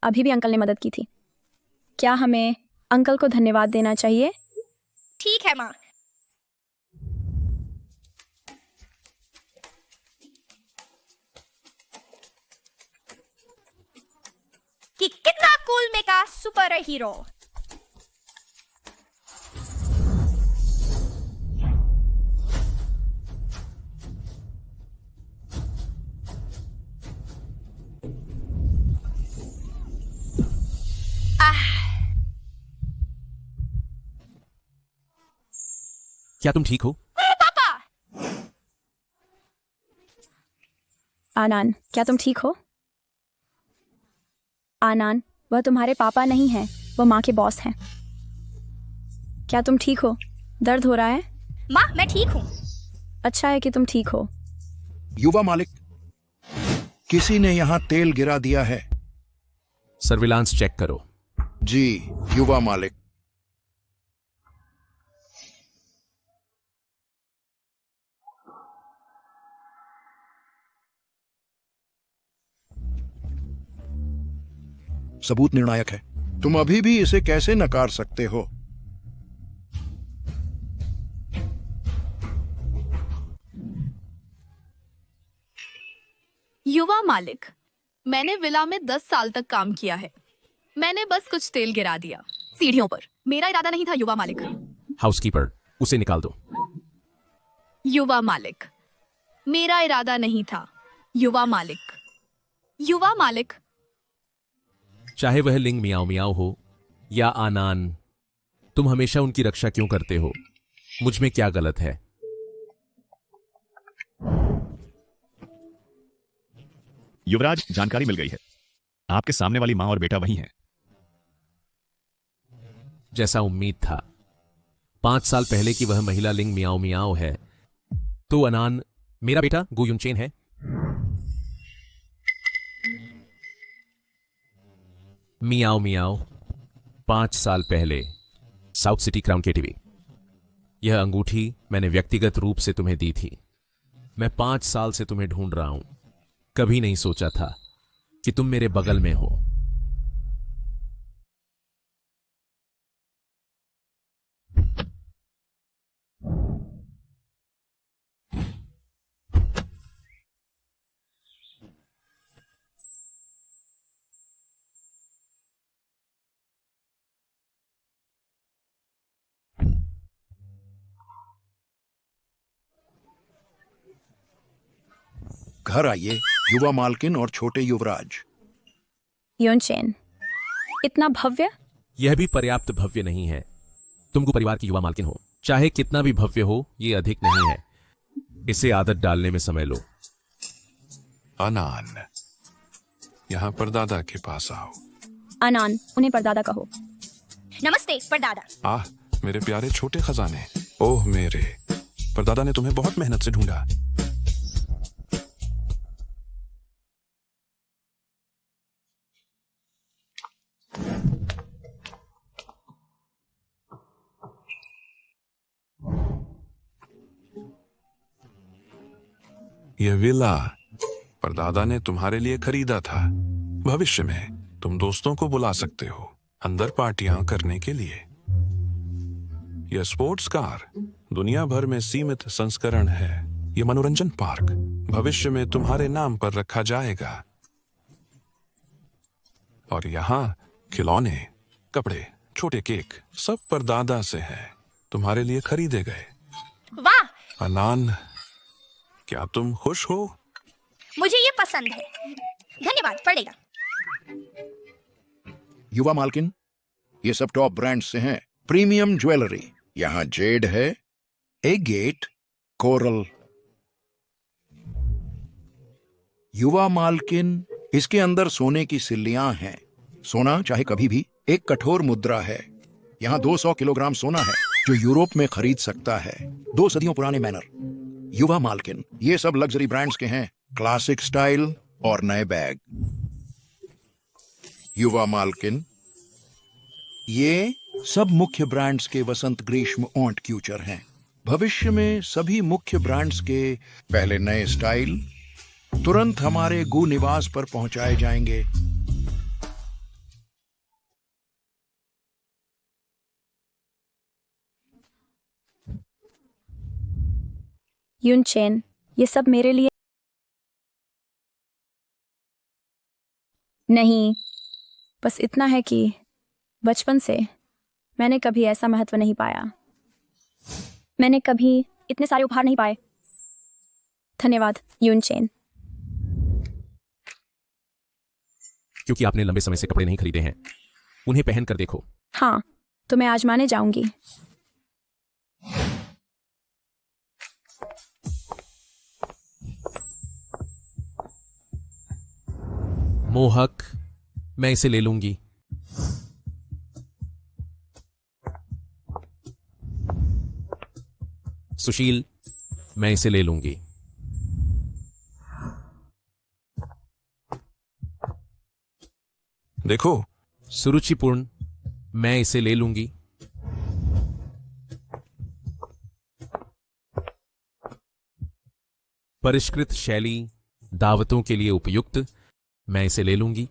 [SPEAKER 1] अभी भी अंकल ने मदद की थी। क्या हमें अंकल को धन्यवाद देना चाहिए?
[SPEAKER 4] ठीक है माँ। कि कितना कूल मेका सुपर हीरो।
[SPEAKER 2] क्या तुम ठीक हो?
[SPEAKER 4] पापा!
[SPEAKER 1] आनान, क्या तुम ठीक हो? आनान, वह तुम्हारे पापा नहीं हैं, वह माँ के बॉस हैं। क्या तुम ठीक हो? दर्द हो रहा है?
[SPEAKER 4] माँ, मैं ठीक हूँ।
[SPEAKER 1] अच्छा है कि तुम ठीक हो।
[SPEAKER 8] युवा मालिक, किसी ने यहाँ तेल गिरा दिया है।
[SPEAKER 2] सर्विलांस चेक करो।
[SPEAKER 8] जी युवा मालिक। सबूत निर्णायक है। तुम अभी भी इसे कैसे नकार सकते हो?
[SPEAKER 11] युवा मालिक, मैंने विला में 10 साल तक काम किया है। मैंने बस कुछ तेल गिरा दिया सीढ़ियों पर। मेरा इरादा नहीं था युवा मालिक।
[SPEAKER 2] हाउसकीपर, उसे निकाल दो।
[SPEAKER 11] युवा मालिक, मेरा इरादा नहीं था युवा मालिक। युवा मालिक।
[SPEAKER 2] चाहे वह लिंग मियाओ मियाओ हो या आनान, तुम हमेशा उनकी रक्षा क्यों करते हो? मुझ में क्या गलत है?
[SPEAKER 13] युवराज, जानकारी मिल गई है। आपके सामने वाली मां और बेटा वही हैं।
[SPEAKER 2] जैसा उम्मीद था। 5 साल पहले की वह महिला लिंग मियाओ मियाओ है, तो अनान मेरा बेटा गु युनचेन है। मियाओ मियाओ 5 साल पहले साउथ सिटी क्राउन केटीवी। यह अंगूठी मैंने व्यक्तिगत रूप से तुम्हें दी थी। मैं 5 साल से तुम्हें ढूंढ रहा हूं। कभी नहीं सोचा था कि तुम मेरे बगल में हो।
[SPEAKER 8] घर आइए युवा मालकिन और छोटे युवराज।
[SPEAKER 1] युनचेन, इतना भव्य?
[SPEAKER 2] यह भी पर्याप्त भव्य नहीं है। तुमको परिवार की युवा मालकिन हो, चाहे कितना भी भव्य हो, यह अधिक नहीं है। इसे आदत डालने में समय लो।
[SPEAKER 5] अनान, यहाँ परदादा के पास आओ।
[SPEAKER 1] अनान, उन्हें परदादा कहो।
[SPEAKER 4] नमस्ते परदादा।
[SPEAKER 5] मेरे प्यारे छोटे खजाने। ओह मेरे परदादा ने तुम्हें बहुत मेहनत से ढूंढा। यह विला परदादा ने तुम्हारे लिए खरीदा था। भविष्य में तुम दोस्तों को बुला सकते हो अंदर पार्टियां करने के लिए। यह स्पोर्ट्स कार दुनिया भर में सीमित संस्करण है। यह मनोरंजन पार्क भविष्य में तुम्हारे नाम पर रखा जाएगा। और यहाँ खिलौने, कपड़े, छोटे केक सब परदादा से हैं, तुम्हारे लिए खरीदे गए।
[SPEAKER 4] वाह!
[SPEAKER 5] अनान, क्या तुम खुश हो?
[SPEAKER 4] मुझे ये पसंद है। धन्यवाद पड़ेगा।
[SPEAKER 8] युवा मालकिन, ये सब टॉप ब्रांड से हैं। Premium jewellery. यहाँ जेड है, एगेट, कोरल। युवा मालकिन, इसके अंदर सोने की सिल्लियां हैं। सोना चाहे कभी भी एक कठोर मुद्रा है। यहाँ 200 किलोग्राम सोना है जो यूरोप में खरीद सकता है। 2 सदियों पुराने मैनर। युवा मालकिन, ये सब लग्जरी ब्रांड्स के हैं। क्लासिक स्टाइल और नए बैग। युवा मालकिन, ये सब मुख्य ब्रांड्स के वसंत ग्रीष्म ऑन्ट क्यूचर हैं। भविष्य में सभी मुख्य ब्रांड्स के पहले नए स्टाइल तुरंत हमारे गु निवास पर पहुंचाए जाएंगे।
[SPEAKER 1] यून चेन, ये सब मेरे लिए नहीं, बस इतना है कि बचपन से मैंने कभी ऐसा महत्व नहीं पाया। मैंने कभी इतने सारे उपहार नहीं पाए। धन्यवाद यून चेन।
[SPEAKER 2] क्योंकि आपने लंबे समय से कपड़े नहीं खरीदे हैं, उन्हें पहन कर देखो।
[SPEAKER 1] हाँ, तो मैं आजमाने जाऊंगी।
[SPEAKER 2] मोहक, मैं इसे ले लूंगी। सुशील, मैं इसे ले लूंगी।
[SPEAKER 5] देखो।
[SPEAKER 2] सुरुचिपूर्ण, मैं इसे ले लूंगी। परिष्कृत शैली, दावतों के लिए उपयुक्त, मैं इसे ले लूंगी।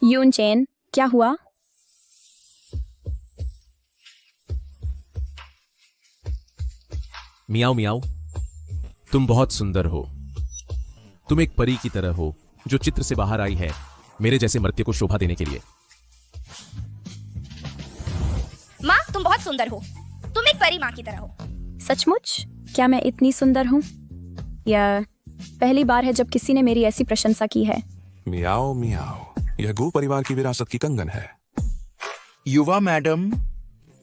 [SPEAKER 1] यून चेन, क्या हुआ?
[SPEAKER 2] मियाओ मियाओ, तुम बहुत सुंदर हो। तुम एक परी की तरह हो जो चित्र से बाहर आई है, मेरे जैसे मर्त्य को शोभा देने के लिए।
[SPEAKER 4] माँ, तुम बहुत सुंदर हो। तुम एक परी माँ की तरह हो।
[SPEAKER 1] सचमुच? क्या मैं इतनी सुंदर हूँ? या पहली बार है जब किसी ने मेरी ऐसी प्रशंसा की है।
[SPEAKER 5] मियाओ मियाओ, यह गो परिवार की विरासत की कंगन है।
[SPEAKER 8] युवा मैडम,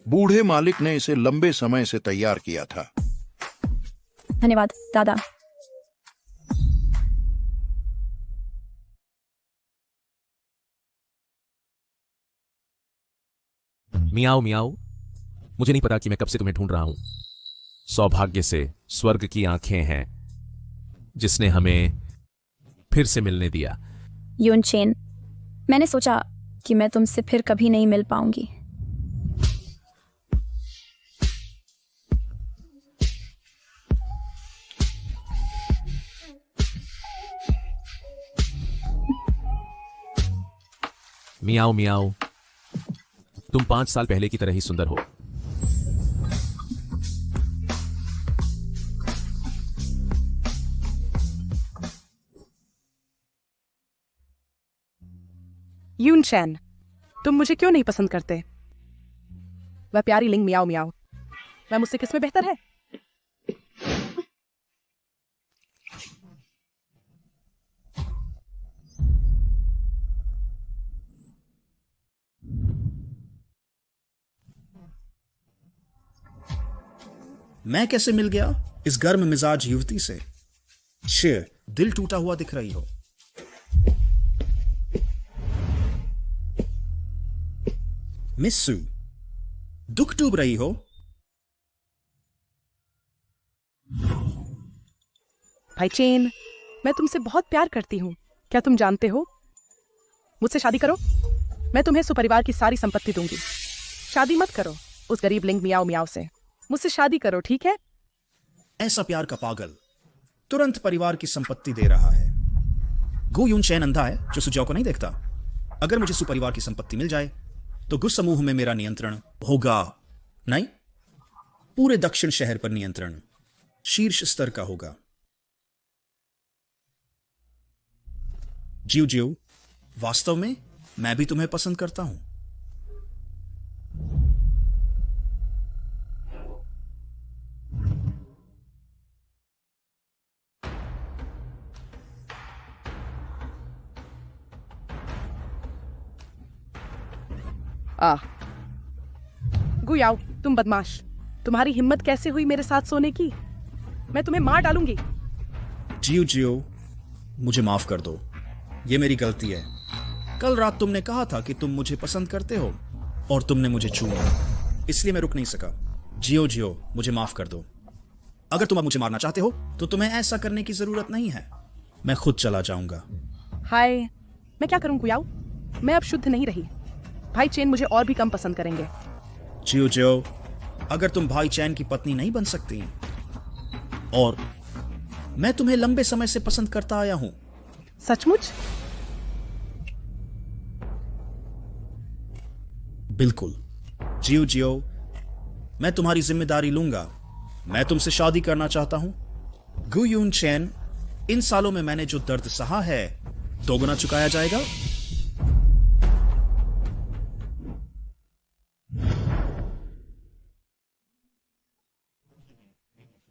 [SPEAKER 8] बूढ़े मालिक ने इसे लंबे समय से तैयार किया था।
[SPEAKER 1] धन्यवाद दादा।
[SPEAKER 2] मियाओ मियाओ, मुझे नहीं पता कि मैं कब से तुम्हें ढूंढ रहा हूं। सौभाग्य से स्वर्ग की आंखें हैं जिसने हमें फिर से मिलने दिया।
[SPEAKER 1] यून चेन, मैंने सोचा कि मैं तुमसे फिर कभी नहीं मिल पाऊंगी।
[SPEAKER 2] मियाओ मियाओ, तुम 5 साल पहले की तरह ही सुंदर हो।
[SPEAKER 9] यून चैन, तुम मुझे क्यों नहीं पसंद करते? वह प्यारी लिंग मियाओ मियाओ, वह मुझसे किसमें बेहतर है?
[SPEAKER 15] मैं कैसे मिल गया इस गर्म मिजाज युवती से? शेर, दिल टूटा हुआ दिख रही हो। मिस सू, दुख डूब रही हो।
[SPEAKER 9] भाई चेन, मैं तुमसे बहुत प्यार करती हूँ, क्या तुम जानते हो? मुझसे शादी करो, मैं तुम्हें सुपरिवार की सारी संपत्ति दूंगी। शादी मत करो उस गरीब लिंग मियाओ मियाओ से, मुझसे शादी करो, ठीक है?
[SPEAKER 15] ऐसा प्यार का पागल तुरंत परिवार की संपत्ति दे रहा है। गो यून चैन अंधा है जो सुझाव को नहीं देखता। अगर मुझे सुपरिवार की संपत्ति मिल जाए तो गुस समूह में मेरा नियंत्रण होगा। नहीं, पूरे दक्षिण शहर पर नियंत्रण शीर्ष स्तर का होगा। जीव जीव, वास्तव में मैं भी तुम्हें पसंद करता हूं।
[SPEAKER 9] गुयाओ, तुम बदमाश, तुम्हारी हिम्मत कैसे हुई मेरे साथ सोने की? मैं तुम्हें मार डालूंगी।
[SPEAKER 15] जियो जियो, मुझे माफ कर दो, ये मेरी गलती है। कल रात तुमने कहा था कि तुम मुझे पसंद करते हो और तुमने मुझे छुआ, इसलिए मैं रुक नहीं सका। जियो जियो, मुझे माफ कर दो। अगर तुम अब मुझे मारना चाहते हो तो तुम्हें ऐसा करने की जरूरत नहीं है, मैं खुद चला जाऊंगा।
[SPEAKER 9] हाय, मैं क्या करूं कुयाओ? मैं अब शुद्ध नहीं रही। भाई चेन मुझे और भी कम पसंद करेंगे।
[SPEAKER 15] जियो जियो, अगर तुम भाई चैन की पत्नी नहीं बन सकती और मैं तुम्हें लंबे समय से पसंद करता आया हूं।
[SPEAKER 9] सचमुच?
[SPEAKER 15] बिल्कुल। जियो जियो, मैं तुम्हारी जिम्मेदारी लूंगा। मैं तुमसे शादी करना चाहता हूं। गु यून चैन, इन सालों में मैंने जो दर्द सहा है दोगुना चुकाया जाएगा।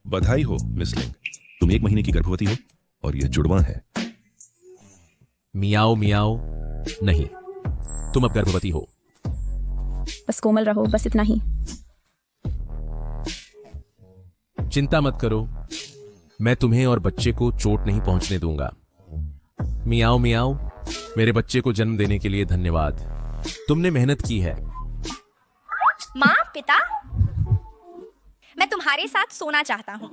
[SPEAKER 3] बधाई हो मिस लिंग, तुम 1 महीने की गर्भवती हो और यह जुड़वा है।
[SPEAKER 2] मियाओ मियाओ, नहीं, तुम अब गर्भवती हो।
[SPEAKER 1] बस कोमल रहो, बस इतना ही।
[SPEAKER 2] चिंता मत करो, मैं तुम्हें और बच्चे को चोट नहीं पहुंचने दूंगा। मियाओ मियाओ, मेरे बच्चे को जन्म देने के लिए धन्यवाद। तुमने मेहनत की है।
[SPEAKER 4] माँ, पिता, मैं तुम्हारे साथ सोना चाहता हूँ।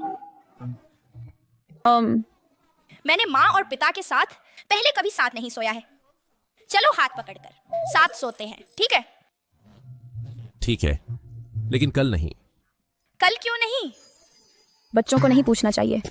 [SPEAKER 4] मैंने माँ और पिता के साथ पहले कभी साथ नहीं सोया है। चलो हाथ पकड़कर साथ सोते हैं, ठीक है?
[SPEAKER 2] ठीक है, लेकिन कल नहीं।
[SPEAKER 4] कल क्यों नहीं?
[SPEAKER 1] बच्चों को नहीं पूछना चाहिए।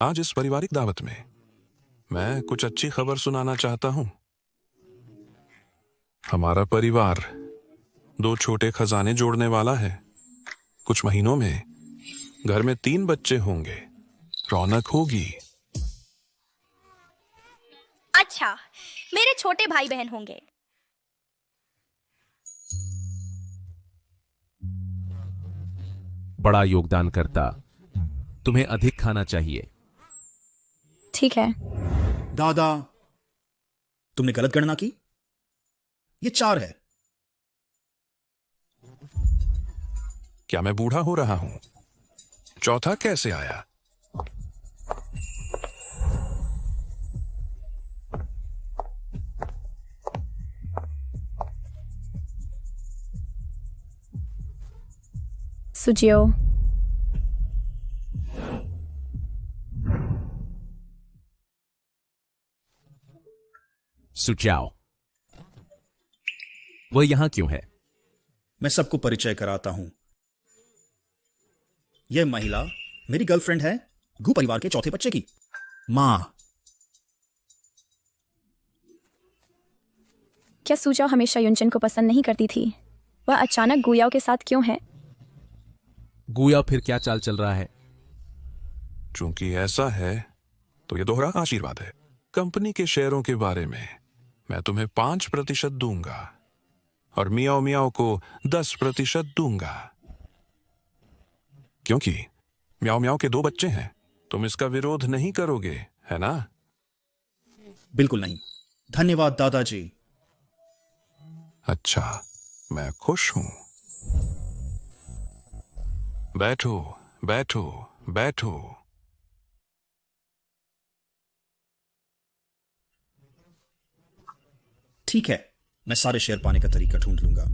[SPEAKER 5] आज इस पारिवारिक दावत में मैं कुछ अच्छी खबर सुनाना चाहता हूं। हमारा परिवार 2 छोटे खजाने जोड़ने वाला है। कुछ महीनों में घर में 3 बच्चे होंगे। रौनक होगी।
[SPEAKER 4] अच्छा, मेरे छोटे भाई बहन होंगे।
[SPEAKER 2] बड़ा योगदानकर्ता, तुम्हें अधिक खाना चाहिए।
[SPEAKER 1] ठीक है।
[SPEAKER 15] दादा, तुमने गलत गणना की। ये 4 है।
[SPEAKER 5] क्या मैं बूढ़ा हो रहा हूं? चौथा कैसे आया?
[SPEAKER 1] सुजियो,
[SPEAKER 2] सुचाओ, वह यहां क्यों है?
[SPEAKER 15] मैं सबको परिचय कराता हूं। यह महिला मेरी गर्लफ्रेंड है, गु परिवार के चौथे बच्चे की मां।
[SPEAKER 1] क्या सुजाओ हमेशा युनचन को पसंद नहीं करती थी? वह अचानक गुयाओ के साथ क्यों है?
[SPEAKER 2] गुया फिर क्या चाल चल रहा है?
[SPEAKER 5] चूंकि ऐसा है तो यह दोहरा आशीर्वाद है। कंपनी के शेयरों के बारे में मैं तुम्हें 5% दूंगा और मियाओ मियाओ को 10% दूंगा, क्योंकि म्याओ म्याओ के 2 बच्चे हैं। तुम इसका विरोध नहीं करोगे, है ना?
[SPEAKER 15] बिल्कुल नहीं। धन्यवाद दादाजी।
[SPEAKER 5] अच्छा, मैं खुश हूं। बैठो बैठो बैठो।
[SPEAKER 15] ठीक है, मैं सारे शेयर पाने का तरीका ढूंढ लूंगा।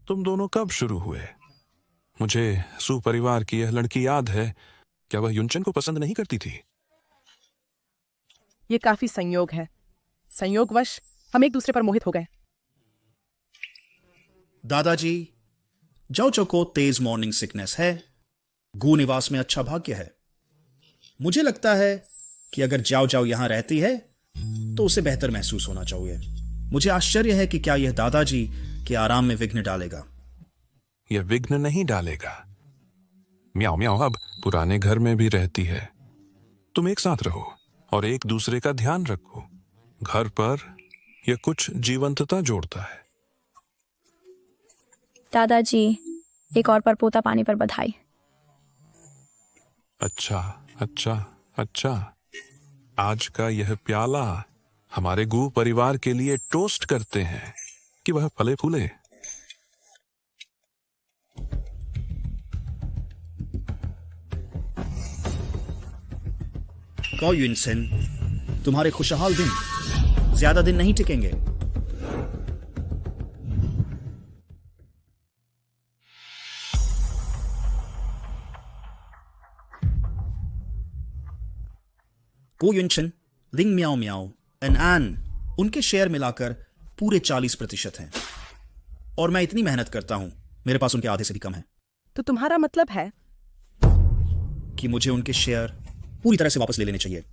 [SPEAKER 5] तुम दोनों कब शुरू हुए? मुझे सुपरिवार की यह लड़की याद है। क्या वह युनचन को पसंद नहीं करती थी?
[SPEAKER 9] ये काफी संयोग है। संयोगवश हम एक दूसरे पर मोहित हो गए।
[SPEAKER 15] दादाजी, जाओ को तेज मॉर्निंग सिकनेस है। गु निवास में अच्छा भाग्य है। मुझे लगता है कि अगर जाओ जाओ यहां रहती है तो उसे बेहतर महसूस होना चाहिए। मुझे आश्चर्य है कि क्या यह दादाजी के आराम में विघ्न डालेगा।
[SPEAKER 5] यह विघ्न नहीं डालेगा। म्याओ म्याओ अब पुराने घर में भी रहती है। तुम एक साथ रहो और एक दूसरे का ध्यान रखो। घर पर यह कुछ जीवंतता जोड़ता है।
[SPEAKER 1] दादाजी, एक और पर पोता पानी पर बधाई।
[SPEAKER 5] अच्छा अच्छा अच्छा। आज का यह प्याला हमारे गू परिवार के लिए टोस्ट करते हैं कि वह फले फूले।
[SPEAKER 15] को युनसेन, तुम्हारे खुशहाल दिन ज्यादा दिन नहीं टिकेंगे। को युनसेन, लिंग म्याओ म्याओ, एन उनके शेयर मिलाकर पूरे 40% हैं। और मैं इतनी मेहनत करता हूं, मेरे पास उनके आधे से भी कम है।
[SPEAKER 9] तो तुम्हारा मतलब है
[SPEAKER 15] कि मुझे उनके शेयर पूरी तरह से वापस ले लेने चाहिए।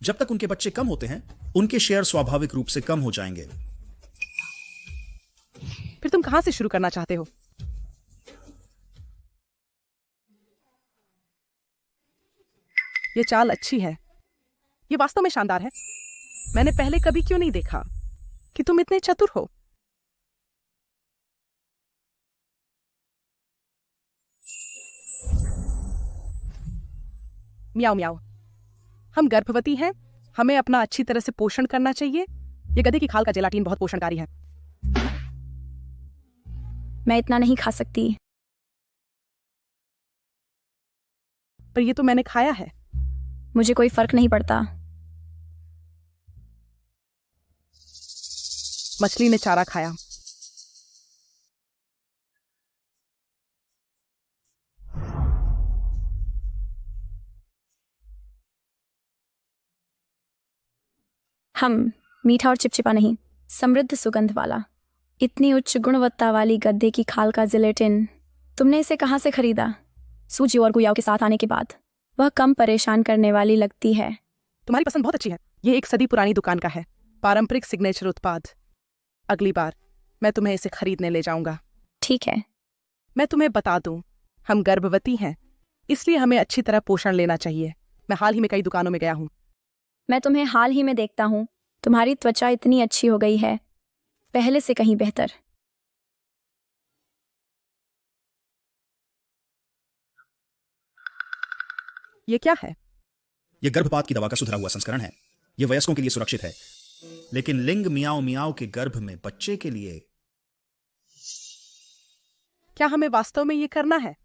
[SPEAKER 15] जब तक उनके बच्चे कम होते हैं, उनके शेयर स्वाभाविक रूप से कम हो जाएंगे।
[SPEAKER 9] फिर तुम कहां से शुरू करना चाहते हो? ये चाल अच्छी है, ये वास्तव में शानदार है। मैंने पहले कभी क्यों नहीं देखा कि तुम इतने चतुर हो। म्याओ म्याओ, हम गर्भवती हैं, हमें अपना अच्छी तरह से पोषण करना चाहिए। ये गधे की खाल का जेलाटीन बहुत पोषणकारी है।
[SPEAKER 1] मैं इतना नहीं खा सकती।
[SPEAKER 9] पर ये तो मैंने खाया है।
[SPEAKER 1] मुझे कोई फर्क नहीं पड़ता।
[SPEAKER 9] मछली ने चारा खाया।
[SPEAKER 1] हम मीठा और चिपचिपा नहीं, समृद्ध सुगंध वाला, इतनी उच्च गुणवत्ता वाली गद्दे की खाल का जिलेटिन। तुमने इसे कहाँ से खरीदा? सूजी और गुयाओं के साथ आने के बाद वह कम परेशान करने वाली लगती है।
[SPEAKER 9] तुम्हारी पसंद बहुत अच्छी है। ये एक सदी पुरानी दुकान का है, पारंपरिक सिग्नेचर उत्पाद। अगली बार मैं तुम्हें इसे खरीदने ले जाऊंगा।
[SPEAKER 1] ठीक है।
[SPEAKER 9] मैं तुम्हें बता दूं, हम गर्भवती हैं, इसलिए हमें अच्छी तरह पोषण लेना चाहिए। मैं हाल ही में कई दुकानों में गया हूं।
[SPEAKER 1] मैं तुम्हें हाल ही में देखता हूँ। तुम्हारी त्वचा इतनी अच्छी हो गई है, पहले से कहीं बेहतर।
[SPEAKER 9] ये क्या है?
[SPEAKER 15] यह गर्भपात की दवा का सुधरा हुआ संस्करण है। यह वयस्कों के लिए सुरक्षित है, लेकिन लिंग मियाओ मियाओ के गर्भ में बच्चे के लिए।
[SPEAKER 9] क्या हमें वास्तव में ये करना है?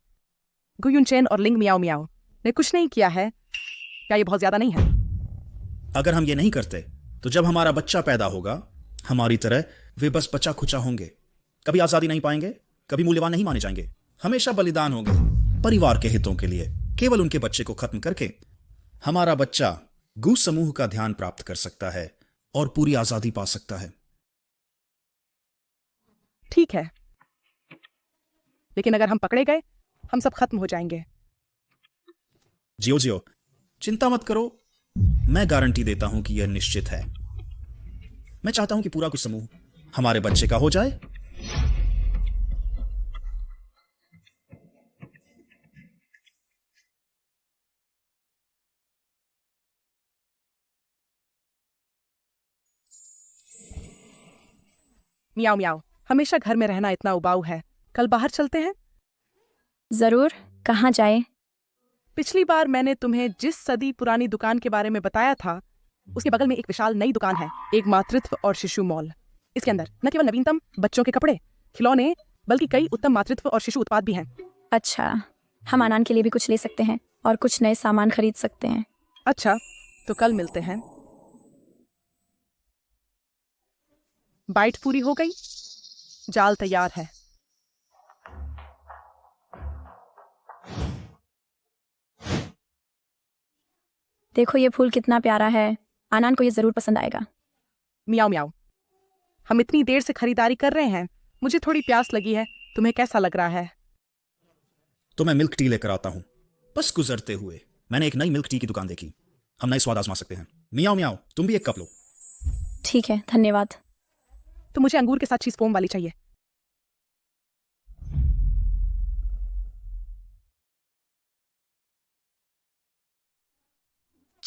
[SPEAKER 9] गुयुनचेन और लिंग मियाओ मियाओ ने कुछ नहीं किया है। क्या ये बहुत ज्यादा नहीं है?
[SPEAKER 15] अगर हम ये नहीं करते तो जब हमारा बच्चा पैदा होगा, हमारी तरह वे बस बच्चा खुचा होंगे। कभी आजादी नहीं पाएंगे, कभी मूल्यवान नहीं माने जाएंगे, हमेशा बलिदान होंगे परिवार के हितों के लिए। केवल उनके बच्चे को खत्म करके हमारा बच्चा गू समूह का ध्यान प्राप्त कर सकता है और पूरी आजादी पा सकता है।
[SPEAKER 9] ठीक है, लेकिन अगर हम पकड़े गए, हम सब खत्म हो जाएंगे।
[SPEAKER 15] जियो जियो, चिंता मत करो, मैं गारंटी देता हूं कि यह निश्चित है। मैं चाहता हूं कि पूरा कुछ समूह हमारे बच्चे का हो जाए।
[SPEAKER 9] मियाओ मियाओ, हमेशा घर में रहना इतना उबाऊ है। कल बाहर चलते हैं?
[SPEAKER 1] जरूर। कहाँ जाए?
[SPEAKER 9] पिछली बार मैंने तुम्हें जिस सदी पुरानी दुकान के बारे में बताया था, उसके बगल में एक विशाल नई दुकान है, एक मातृत्व और शिशु मॉल। इसके अंदर न केवल नवीनतम बच्चों के कपड़े, खिलौने, बल्कि कई उत्तम मातृत्व और शिशु उत्पाद भी हैं।
[SPEAKER 1] अच्छा, हम आनान के लिए भी कुछ ले सकते हैं और कुछ नए सामान खरीद सकते हैं।
[SPEAKER 9] अच्छा, तो कल मिलते हैं। बाइट पूरी हो गई, जाल तैयार है।
[SPEAKER 1] देखो ये फूल कितना प्यारा है, आनान को ये जरूर पसंद आएगा।
[SPEAKER 9] मियाओ मियाओ, हम इतनी देर से खरीदारी कर रहे हैं, मुझे थोड़ी प्यास लगी है। तुम्हें कैसा लग रहा है?
[SPEAKER 15] तो मैं मिल्क टी लेकर आता हूं। बस गुजरते हुए मैंने एक नई मिल्क टी की दुकान देखी, हम नए स्वाद आजमा सकते हैं। मियाओ मियाओ, तुम भी एक कप लो।
[SPEAKER 1] ठीक है, धन्यवाद।
[SPEAKER 9] तो मुझे अंगूर के साथ चीज फोम वाली चाहिए।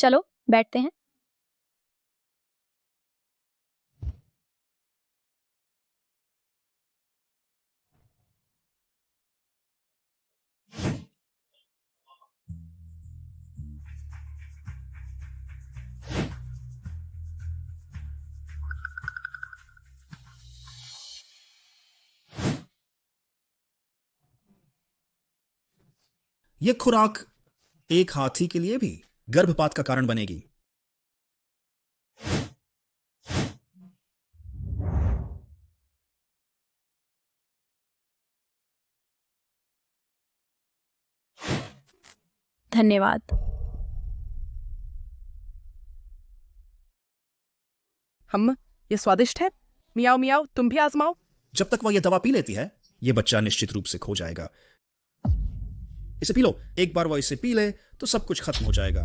[SPEAKER 1] चलो बैठते हैं।
[SPEAKER 15] यह खुराक एक हाथी के लिए भी गर्भपात का कारण बनेगी।
[SPEAKER 1] धन्यवाद।
[SPEAKER 9] ये स्वादिष्ट है। मियाओ मियाओ, तुम भी आजमाओ।
[SPEAKER 15] जब तक वह यह दवा पी लेती है, यह बच्चा निश्चित रूप से खो जाएगा। इसे पी लो। एक बार वह इसे पी ले तो सब कुछ खत्म हो जाएगा।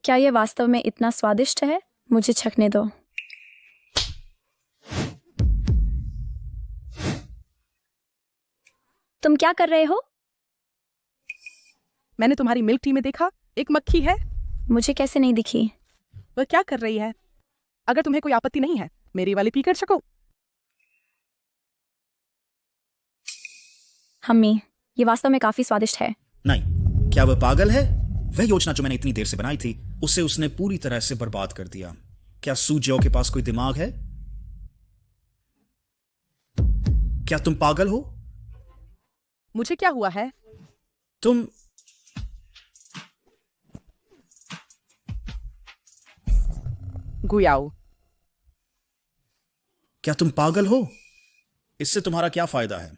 [SPEAKER 1] क्या यह वास्तव में इतना स्वादिष्ट है? मुझे चखने दो। तुम क्या कर रहे हो?
[SPEAKER 9] मैंने तुम्हारी मिल्क टी में देखा एक मक्खी है।
[SPEAKER 1] मुझे कैसे नहीं दिखी?
[SPEAKER 9] वह क्या कर रही है? अगर तुम्हें कोई आपत्ति नहीं है, मेरी वाली पीकर सको।
[SPEAKER 1] हम्मी, ये वास्तव में काफी स्वादिष्ट है।
[SPEAKER 15] नहीं, क्या वह पागल है? वह योजना जो मैंने इतनी देर से बनाई थी, उसे उसने पूरी तरह से बर्बाद कर दिया। क्या सू जियो के पास कोई दिमाग है? क्या तुम पागल हो?
[SPEAKER 9] मुझे क्या हुआ है?
[SPEAKER 15] तुम
[SPEAKER 9] गुयाओ,
[SPEAKER 15] क्या तुम पागल हो? इससे तुम्हारा क्या फायदा है?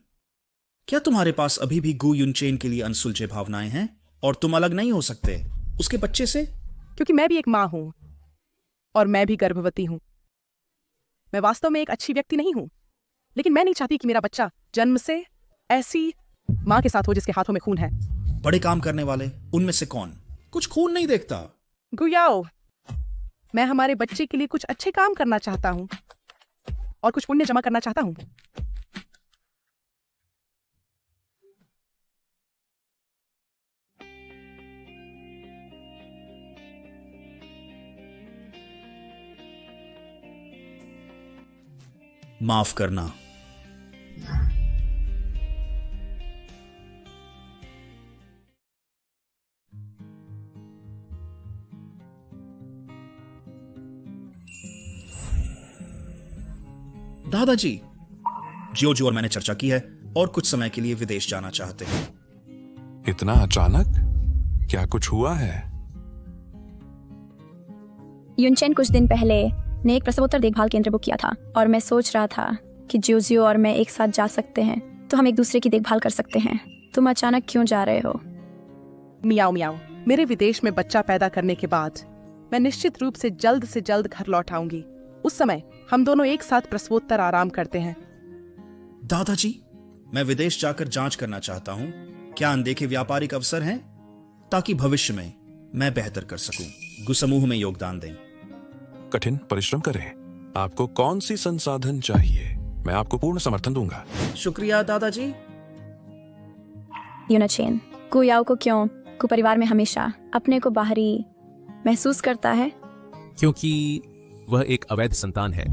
[SPEAKER 15] क्या तुम्हारे पास अभी भी गु युनचेन के लिए अनसुलझे भावनाएं हैं और तुम अलग नहीं हो सकते उसके बच्चे से?
[SPEAKER 9] क्योंकि मैं भी एक मां हूं और मैं भी गर्भवती हूं। मैं वास्तव में एक अच्छी व्यक्ति नहीं हूं, लेकिन मैं नहीं चाहती कि मेरा बच्चा जन्म से ऐसी मां के साथ हो जिसके हाथों में खून है।
[SPEAKER 15] बड़े काम करने वाले उनमें से कौन कुछ खून नहीं देखता?
[SPEAKER 9] गुयाओ, मैं हमारे बच्चे के लिए कुछ अच्छे काम करना चाहता हूं और कुछ पुण्य जमा करना चाहता हूं।
[SPEAKER 15] माफ करना। दादाजी, जियोजू और मैंने चर्चा की है और कुछ समय के लिए विदेश जाना चाहते हैं।
[SPEAKER 5] इतना अचानक? क्या कुछ हुआ है?
[SPEAKER 1] युनचेन कुछ दिन पहले ने एक प्रसवोत्तर देखभाल केंद्र बुक किया था और मैं सोच रहा था कि जियोजियो और मैं एक साथ जा सकते हैं तो हम एक दूसरे की देखभाल कर सकते हैं। तुम अचानक क्यों जा रहे हो?
[SPEAKER 9] मियाओ मियाओ, मेरे विदेश में बच्चा पैदा करने के बाद मैं निश्चित रूप से जल्द घर लौट आऊंगी। उस समय हम दोनों एक साथ प्रसवोत्तर आराम करते हैं।
[SPEAKER 15] दादाजी, मैं विदेश जाकर जांच करना चाहता हूं। क्या अनदेखे व्यापारिक अवसर हैं ताकि भविष्य में मैं बेहतर कर सकूं? गु समूह में योगदान दें।
[SPEAKER 5] कठिन परिश्रम करें। आपको कौन सी संसाधन चाहिए? मैं आपको पूर्ण समर्थन दूंगा।
[SPEAKER 15] शुक्रिया दादाजी।
[SPEAKER 1] युनचेन, गुयाओ को क्यों परिवार में हमेशा अपने को बाहरी महसूस करता है?
[SPEAKER 2] क्योंकि वह एक अवैध संतान है।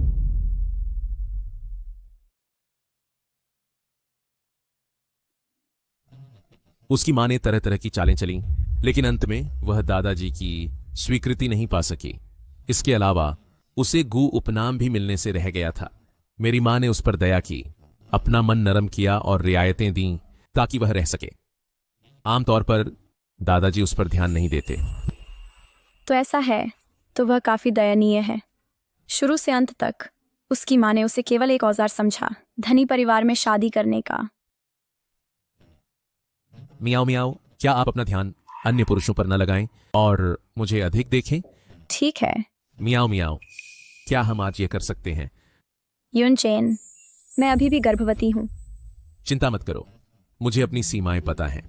[SPEAKER 2] उसकी मां ने तरह तरह की चालें चली, लेकिन अंत में वह दादाजी की स्वीकृति नहीं पा सकी। इसके अलावा उसे गु उपनाम भी मिलने से रह गया था। मेरी मां ने उस पर दया की, अपना मन नरम किया और रियायतें दी ताकि वह रह सके। आमतौर पर दादाजी उस पर ध्यान नहीं देते।
[SPEAKER 1] तो ऐसा है तो वह काफी दयनीय है। शुरू से अंत तक उसकी मां ने उसे केवल एक औजार समझा, धनी परिवार में शादी करने का।
[SPEAKER 2] मियाओ मियाओ, क्या आप अपना ध्यान अन्य पुरुषों पर न लगाएं और मुझे अधिक देखें?
[SPEAKER 1] ठीक है।
[SPEAKER 2] मियाओ मियाओ, क्या हम आज ये कर सकते हैं?
[SPEAKER 1] युनचेन, मैं अभी भी गर्भवती हूँ।
[SPEAKER 2] चिंता मत करो, मुझे अपनी सीमाएं पता हैं।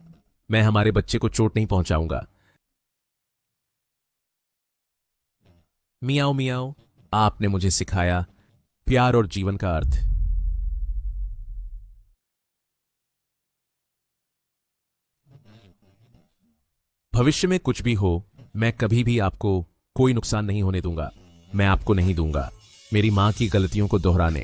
[SPEAKER 2] मैं हमारे बच्चे को चोट नहीं पहुंचाऊंगा। मियाओ मियाओ, आपने मुझे सिखाया प्यार और जीवन का अर्थ। भविष्य में कुछ भी हो, मैं कभी भी आपको कोई नुकसान नहीं होने दूंगा। मैं आपको नहीं दूंगा मेरी मां की गलतियों को दोहराने।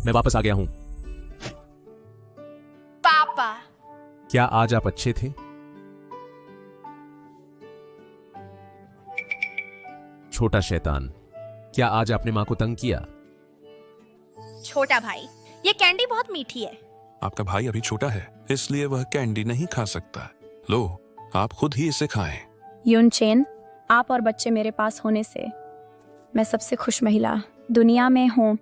[SPEAKER 2] मैं वापस आ गया हूं।
[SPEAKER 4] पापा,
[SPEAKER 2] क्या आज आप अच्छे थे? छोटा शैतान, क्या आज आपने मां को तंग किया?
[SPEAKER 4] छोटा भाई, ये कैंडी बहुत मीठी है।
[SPEAKER 5] आपका भाई अभी छोटा है, इसलिए वह कैंडी नहीं खा सकता। लो, आप खुद ही इसे खाएं।
[SPEAKER 1] यूनचेन, आप और बच्चे मेरे पास होने से मैं सबसे खुश महिला दुनिया में हूं।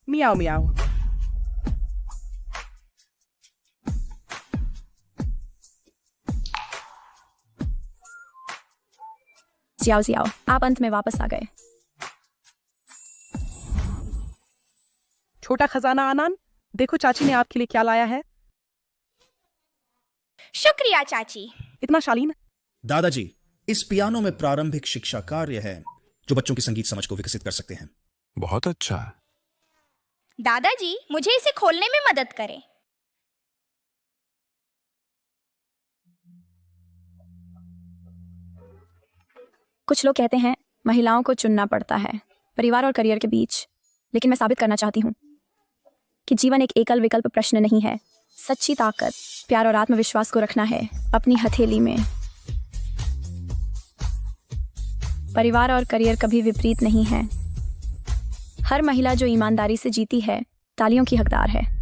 [SPEAKER 9] मियाओ मियाओ।
[SPEAKER 1] जियाओ जियाओ, आप अंत में वापस आ गए।
[SPEAKER 9] छोटा खजाना आनन, देखो चाची ने आपके लिए क्या लाया है।
[SPEAKER 4] शुक्रिया चाची।
[SPEAKER 9] इतना शालीन।
[SPEAKER 15] दादाजी, इस पियानो में प्रारंभिक शिक्षा कार्य है जो बच्चों की संगीत समझ को विकसित कर सकते हैं।
[SPEAKER 5] बहुत अच्छा।
[SPEAKER 4] दादाजी, मुझे इसे खोलने में मदद करें।
[SPEAKER 1] कुछ लोग कहते हैं महिलाओं को चुनना पड़ता है परिवार और करियर के बीच, लेकिन मैं साबित करना चाहती हूँ कि जीवन एक एकल विकल्प प्रश्न नहीं है। सच्ची ताकत प्यार और आत्मविश्वास को रखना है अपनी हथेली में। परिवार और करियर कभी विपरीत नहीं है। हर महिला जो ईमानदारी से जीती है तालियों की हकदार है।